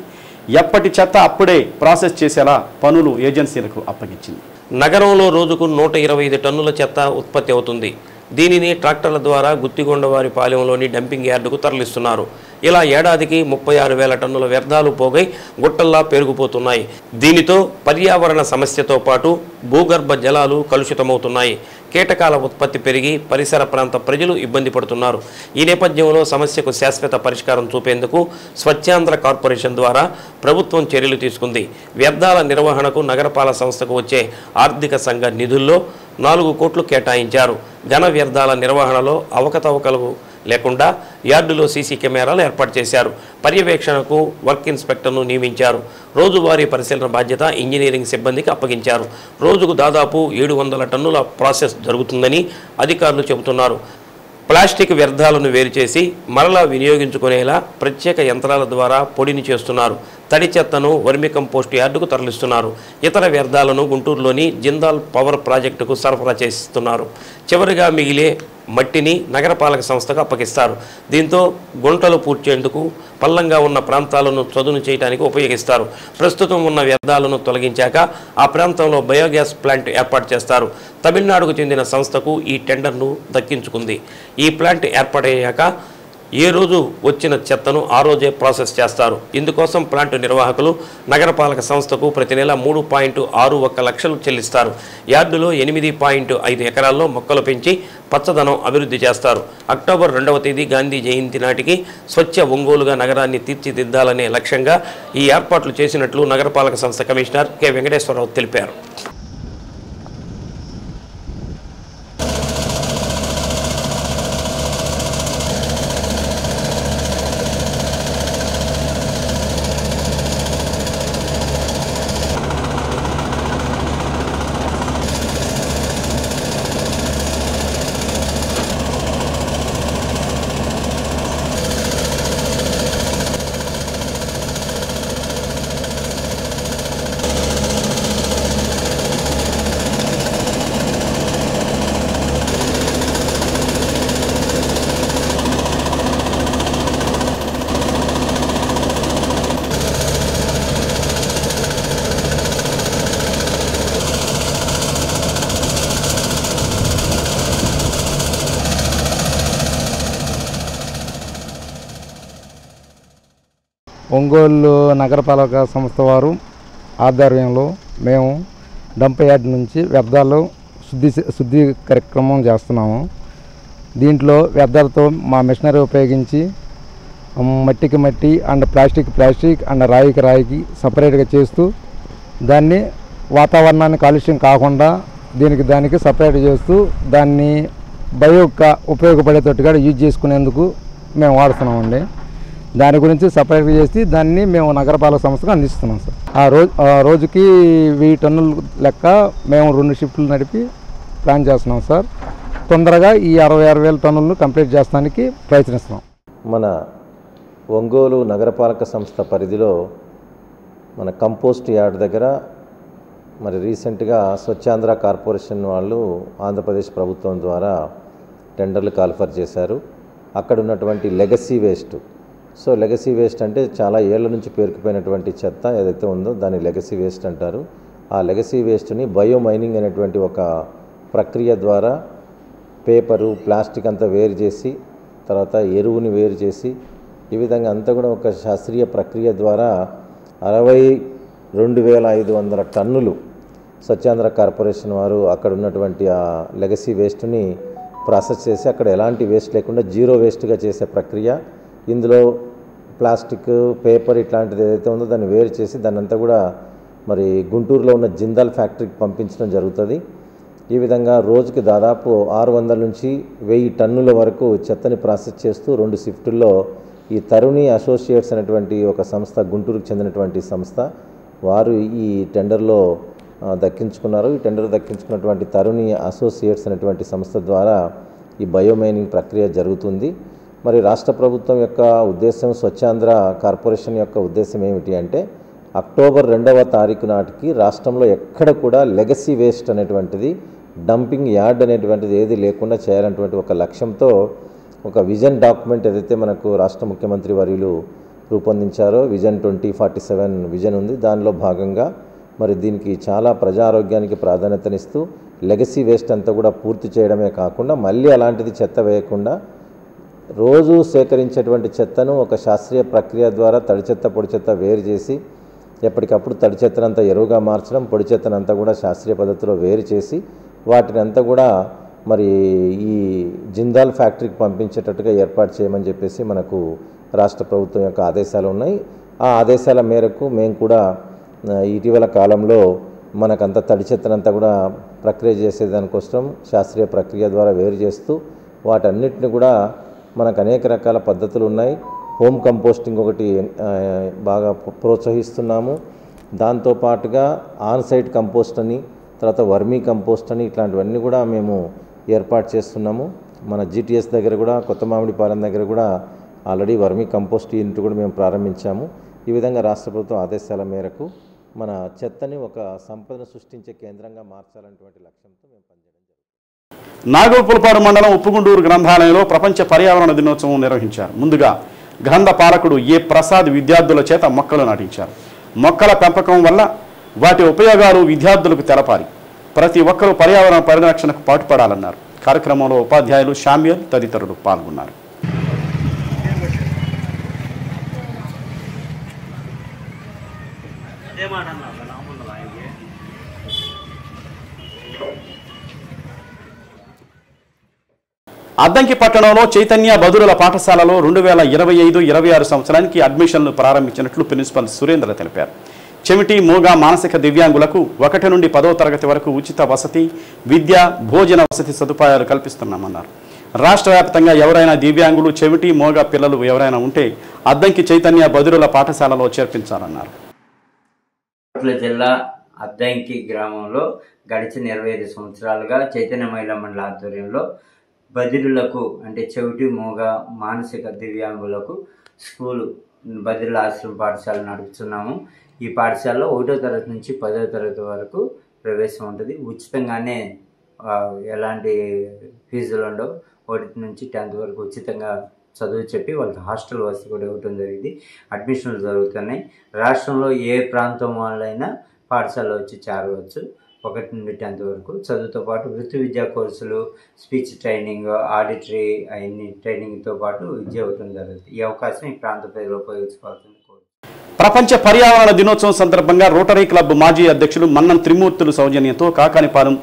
ఎప్పటి చెత్త అప్పుడే ప్రాసెస్ చేసేలా పనులు ఏజెన్సీలకు అప్పగించింది. నగరంలో రోజుకు 125 టన్నుల చెత్త ఉత్పత్తి అవుతుంది. దీనిని ట్రాక్టర్ల ద్వారా గుత్తిగొండవారి పాలెంలోని డంపింగ్ యార్డుకు తరలిస్తున్నారు. ఇలా ఏడాదికి 36,000 టన్నుల వ్యర్థాలు పోగై గుట్టల్లా పెరిగిపోతున్నాయి. దీనితో పర్యావరణ సమస్యతో పాటు భూగర్భ జలాలు కలుషితమవుతున్నాయి. కీటకాల ఉత్పత్తి పెరిగి పరిసర ప్రాంత ప్రజలు ఇబ్బంది పడుతున్నారు. ఈ నేపథ్యంలో సమస్యకు శాశ్వత పరిష్కారం చూపేందుకు స్వచ్ఛాంధ్ర కార్పొరేషన్ ద్వారా ప్రభుత్వం చర్యలు తీసుకుంది. వ్యర్థాల నిర్వహణకు నగరపాలక సంస్థకు వచ్చే ఆర్థిక సంఘ నిధుల్లో 4 కోట్లు కేటాయించారు. ఘన వ్యర్థాల నిర్వహణలో అవకతవకలు లేకుండా యార్డులో సీసీ కెమెరాలు ఏర్పాటు చేశారు. పర్యవేక్షణకు వర్క్ ఇన్స్పెక్టర్ను నియమించారు. రోజువారీ పరిశీలన బాధ్యత ఇంజనీరింగ్ సిబ్బందికి అప్పగించారు. రోజుకు దాదాపు 700 టన్నుల ప్రాసెస్ జరుగుతుందని అధికారులు చెబుతున్నారు. ప్లాస్టిక్ వ్యర్థాలను వేరు చేసి మరలా వినియోగించుకునేలా ప్రత్యేక యంత్రాల ద్వారా పొడిని చేస్తున్నారు. తడి చెత్తను వర్మి కంపోస్ట్ యార్డుకు తరలిస్తున్నారు. ఇతర వ్యర్థాలను గుంటూరులోని జిందాల్ పవర్ ప్రాజెక్టుకు సరఫరా చేస్తున్నారు. చివరిగా మిగిలే మట్టిని నగరపాలక సంస్థకు అప్పగిస్తారు. దీంతో గుంటలు పూడ్చేందుకు పల్లంగా ఉన్న ప్రాంతాలను చదును చేయడానికి ఉపయోగిస్తారు. ప్రస్తుతం ఉన్న వ్యర్థాలను తొలగించాక ఆ ప్రాంతంలో బయోగ్యాస్ ప్లాంట్ ఏర్పాటు చేస్తారు. తమిళనాడుకు చెందిన సంస్థకు ఈ టెండర్ను దక్కించుకుంది. ఈ ప్లాంట్ ఏర్పాటయ్యాక ఏ రోజు వచ్చిన చెత్తను ఆ రోజే ప్రాసెస్ చేస్తారు. ఇందుకోసం ప్లాంట్ నిర్వాహకులు నగరపాలక సంస్థకు ప్రతి నెల 3.61 లక్షలు చెల్లిస్తారు. యార్డులో 8.5 ఎకరాల్లో మొక్కలు పెంచి పచ్చదనం అభివృద్ధి చేస్తారు. అక్టోబర్ 2వ తేదీ గాంధీ జయంతి నాటికి స్వచ్ఛ ఒంగోలుగా నగరాన్ని తీర్చిదిద్దాలనే లక్ష్యంగా ఈ ఏర్పాట్లు చేసినట్లు నగరపాలక సంస్థ కమిషనర్ కె వెంకటేశ్వరరావు తెలిపారు. ఒంగోలు నగరపాలక సంస్థ వారు ఆధ్వర్యంలో మేము డంప్ యార్డ్ నుంచి వ్యర్థాలు శుద్ధి కార్యక్రమం చేస్తున్నాము. దీంట్లో వ్యర్థాలతో మా మిషనరీ ఉపయోగించి మట్టికి మట్టి అండ్ ప్లాస్టిక్ అండ్ రాయికి సపరేట్గా చేస్తూ దాన్ని వాతావరణాన్ని కాలుష్యం కాకుండా దానికి సపరేట్ చేస్తూ దాన్ని ఉపయోగపడేటట్టుగా యూజ్ చేసుకునేందుకు మేము వాడుతున్నామండి. దాని గురించి సపరేట్గా చేసి దాన్ని మేము నగరపాలక సంస్థకు అందిస్తున్నాం సార్. రోజుకి 1000 టన్నుల లెక్క మేము 2 షిఫ్ట్లు నడిపి ప్లాన్ చేస్తున్నాం సార్. తొందరగా ఈ 66,000 టన్నులను కంప్లీట్ చేస్తానికి ప్రయత్నిస్తున్నాం. మన ఒంగోలు నగరపాలక సంస్థ పరిధిలో మన కంపోస్ట్ యార్డ్ దగ్గర మరి రీసెంట్గా స్వచ్ఛాంధ్ర కార్పొరేషన్ వాళ్ళు ఆంధ్రప్రదేశ్ ప్రభుత్వం ద్వారా టెండర్లు కాల్ఫర్ చేశారు. అక్కడ ఉన్నటువంటి లెగసీ వేస్ట్ అంటే చాలా ఏళ్ల నుంచి పేరుకుపోయినటువంటి చెత్త ఏదైతే ఉందో దాన్ని లెగసీ వేస్ట్ అంటారు. ఆ లెగసీ వేస్ట్ని బయోమైనింగ్ అనేటువంటి ఒక ప్రక్రియ ద్వారా పేపరు ప్లాస్టిక్ అంతా వేరు చేసి తర్వాత ఎరువుని వేరు చేసి ఈ విధంగా అంతా కూడా ఒక శాస్త్రీయ ప్రక్రియ ద్వారా 62,500 టన్నులు స్వచ్ఛాంధ్ర కార్పొరేషన్ వారు అక్కడ ఉన్నటువంటి ఆ లెగసీ వేస్ట్ని ప్రాసెస్ చేసి అక్కడ ఎలాంటి వేస్ట్ లేకుండా జీరో వేస్ట్గా చేసే ప్రక్రియ. ఇందులో ప్లాస్టిక్ పేపర్ ఇట్లాంటిది ఏదైతే ఉందో దాన్ని వేరు చేసి దాన్ని అంతా కూడా మరి గుంటూరులో ఉన్న జిందాల్ ఫ్యాక్టరీకి పంపించడం జరుగుతుంది. ఈ విధంగా రోజుకి దాదాపు 600 నుంచి 1000 టన్నుల వరకు చెత్తని ప్రాసెస్ చేస్తూ 2 షిఫ్టుల్లో ఈ తరుణి అసోసియేట్స్ అనేటువంటి ఒక సంస్థ, గుంటూరుకు చెందినటువంటి సంస్థ, వారు ఈ టెండర్లో దక్కించుకున్నారు. ఈ టెండర్ దక్కించుకున్నటువంటి తరుణి అసోసియేట్స్ అనేటువంటి సంస్థ ద్వారా ఈ బయోమైనింగ్ ప్రక్రియ జరుగుతుంది. మరి రాష్ట్ర ప్రభుత్వం యొక్క ఉద్దేశం, స్వచ్ఛాంధ్ర కార్పొరేషన్ యొక్క ఉద్దేశం ఏమిటి అంటే అక్టోబర్ 2వ తారీఖు నాటికి రాష్ట్రంలో ఎక్కడ కూడా లెగసీ వేస్ట్ అనేటువంటిది, డంపింగ్ యార్డ్ అనేటువంటిది ఏది లేకుండా చేయాలనేటువంటి ఒక లక్ష్యంతో ఒక విజన్ డాక్యుమెంట్ ఏదైతే మనకు రాష్ట్ర ముఖ్యమంత్రి వర్యులు రూపొందించారో విజన్ 2047 విజన్ ఉంది. దానిలో భాగంగా మరి దీనికి చాలా ప్రజా ఆరోగ్యానికి ప్రాధాన్యతనిస్తూ లెగసీ వేస్ట్ అంతా కూడా పూర్తి చేయడమే కాకుండా మళ్ళీ అలాంటిది చెత్త వేయకుండా రోజు సేకరించేటువంటి చెత్తను ఒక శాస్త్రీయ ప్రక్రియ ద్వారా తడి చెత్త పొడి చెత్త వేరు చేసి ఎప్పటికప్పుడు తడి చెత్తనంతా ఎరువుగా మార్చడం, పొడి చెత్తనంతా కూడా శాస్త్రీయ పద్ధతిలో వేరు చేసి వాటిని అంతా కూడా మరి ఈ జిందాల్ ఫ్యాక్టరీకి పంపించేటట్టుగా ఏర్పాటు చేయమని చెప్పేసి మనకు రాష్ట్ర ప్రభుత్వం యొక్క ఆదేశాలు ఉన్నాయి. ఆ ఆదేశాల మేరకు మేము కూడా ఇటీవల కాలంలో మనకంత తడి చెత్తనంతా కూడా ప్రక్రియ చేసేదానికోసం శాస్త్రీయ ప్రక్రియ ద్వారా వేరు చేస్తూ వాటన్నిటిని కూడా మనకు అనేక రకాల పద్ధతులు ఉన్నాయి. హోమ్ కంపోస్టింగ్ ఒకటి బాగా ప్రోత్సహిస్తున్నాము. దాంతోపాటుగా ఆన్ సైట్ కంపోస్ట్ అని, తర్వాత వర్మీ కంపోస్ట్ అని ఇట్లాంటివన్నీ కూడా మేము ఏర్పాటు చేస్తున్నాము. మన GTS దగ్గర కూడా, కొత్త మామిడిపాలెం దగ్గర కూడా ఆల్రెడీ వర్మీ కంపోస్ట్ యూనిట్ కూడా మేము ప్రారంభించాము. ఈ విధంగా రాష్ట్ర ప్రభుత్వం ఆదేశాల మేరకు మన చెత్తని ఒక సంపదను సృష్టించే కేంద్రంగా మార్చాలనేటువంటి లక్ష్యంతో మేము పనిచేయడం జరుగుతుంది. నాగోపులపాడు మండలం ఉప్పుగుండూరు గ్రంథాలయంలో ప్రపంచ పర్యావరణ దినోత్సవం నిర్వహించారు. ముందుగా గ్రంథ పాలకుడు ఏ ప్రసాద్ విద్యార్థుల చేత మొక్కలు నాటించారు. మొక్కల పెంపకం వల్ల వాటి ఉపయోగాలు విద్యార్థులకు తెలపాలి, ప్రతి ఒక్కరూ పర్యావరణ పరిరక్షణకు పాటుపడాలన్నారు. కార్యక్రమంలో ఉపాధ్యాయులు షామ్యూల్ తదితరులు పాల్గొన్నారు. అద్దంకి పట్టణంలో చైతన్య బదురుల పాఠశాలలో 2025-26 సంవత్సరానికి అడ్మిషన్లు ప్రారంభించినట్లు ప్రిన్సిపల్ సురేంద్ర తెలిపారు. చెమిటి, మూగ, మానసిక దివ్యాంగులకు 1 నుండి 10వ తరగతి వరకు ఉచిత వసతి, విద్య, భోజన వసతి సదుపాయాలు కల్పిస్తున్నామన్నారు. రాష్ట్ర వ్యాప్తంగా ఎవరైనా దివ్యాంగులు, చెవిటి, మూగ పిల్లలు ఎవరైనా ఉంటే అద్దంకి చైతన్య బదురుల పాఠశాలలో చేర్పించాలన్నారు. జిల్లా అద్దంకి గ్రామంలో గడిచిన 25 సంవత్సరాలుగా చైతన్య మహిళా మండలి ఆధ్వర్యంలో బదిరులకు అంటే చెవిటి, మూగ, మానసిక దివ్యాంగులకు స్కూలు బదిరుల ఆశ్రమ పాఠశాల నడుపుతున్నాము. ఈ పాఠశాలలో 1వ తరగతి నుంచి 10వ తరగతి వరకు ప్రవేశం ఉంటుంది. ఉచితంగానే ఎలాంటి ఫీజులు ఉండవు. 1 నుంచి 10th వరకు ఉచితంగా చదువు చెప్పి వాళ్ళకి హాస్టల్ వసతి కూడా ఇవ్వడం జరిగింది. అడ్మిషన్లు జరుగుతున్నాయి. రాష్ట్రంలో ఏ ప్రాంతం వాళ్ళైనా పాఠశాలలో వచ్చి చేరవచ్చు. 1 నుండి 10th వరకు చదువుతో పాటు వృత్తి విద్యా కోర్సులు, స్పీచ్ ట్రైనింగ్, ఆడిటరీ అన్ని ట్రైనింగ్తో పాటు విద్య ఇవ్వడం జరుగుతుంది. ఈ అవకాశం ఈ ప్రాంత ప్రజలు ఉపయోగించుకోవాల్సింది. ప్రపంచ పర్యావరణ దినోత్సవం సందర్భంగా రోటరీ క్లబ్ మాజీ అధ్యక్షులు మన్నం త్రిమూర్తులు సౌజన్యంతో కాకానిపాలెం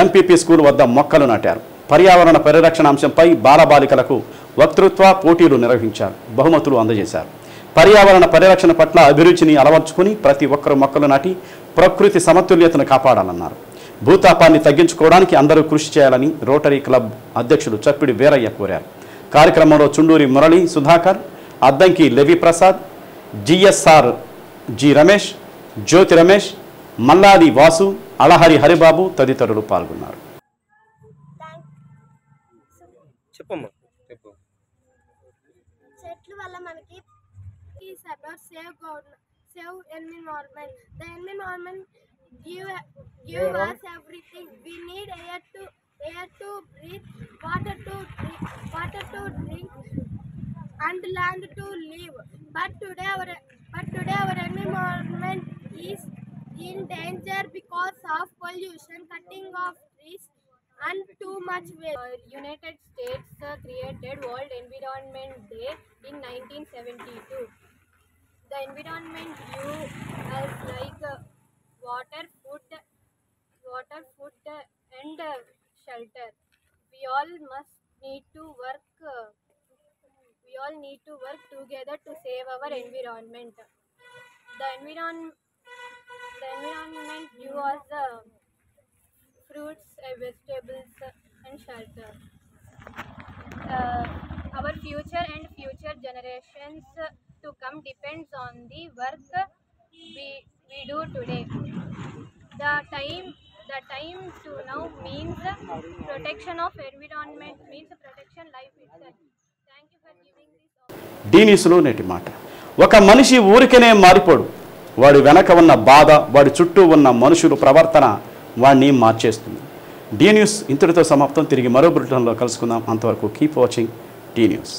ఎంపీపీ స్కూల్ వద్ద మొక్కలు నాటారు. పర్యావరణ పరిరక్షణ అంశంపై బాలబాలికలకు వక్తృత్వ పోటీలు నిర్వహించారు. బహుమతులు అందజేశారు. పర్యావరణ పరిరక్షణ పట్ల అభిరుచిని అలవర్చుకుని ప్రతి ఒక్కరూ మొక్కలు నాటి ప్రకృతి సమతుల్యతను కాపాడాలన్నారు. భూతాపాన్ని తగ్గించుకోవడానికి అందరూ కృషి చేయాలని రోటరీ క్లబ్ అధ్యక్షులు చప్పిడి వీరయ్య కోరారు. కార్యక్రమంలో Chunduri Murali Sudhakar, Addanki Levi Prasad, GSR G Ramesh, Jyothi Ramesh, Malladi Vasu, Alahari Haribabu తదితరులు పాల్గొన్నారు. చెట్లు వల్ల మనకి is about save environment. The environment give us everything. We need air to breathe, water to drink, and land to live. But today our environment is in danger because of pollution, cutting of trees, and too much waste. United States created World Environment Day in 1972. The environment view as like water, food, and shelter. We all need to work together to save our environment. The environment view as fruits, vegetables, and shelter. Our future and future generations to come depends on the work we do today. The time to now means protection of environment, means protection life itself. Thank you for giving this. D న్యూస్లో నేటి మాట. ఒక మనిషి ఊరికనే మారిపోడు. వాడి వెనక ఉన్న బాధ, వాడి చుట్టూ ఉన్న మనుషుల ప్రవర్తన వాడిని మార్చేస్తుంది. డి న్యూస్ ఇంతటితో సమాప్తం. తిరిగి మరో బులెటిన్లో కలుసుకుందాం. అంతవరకు కీప్ వాచింగ్ డి న్యూస్.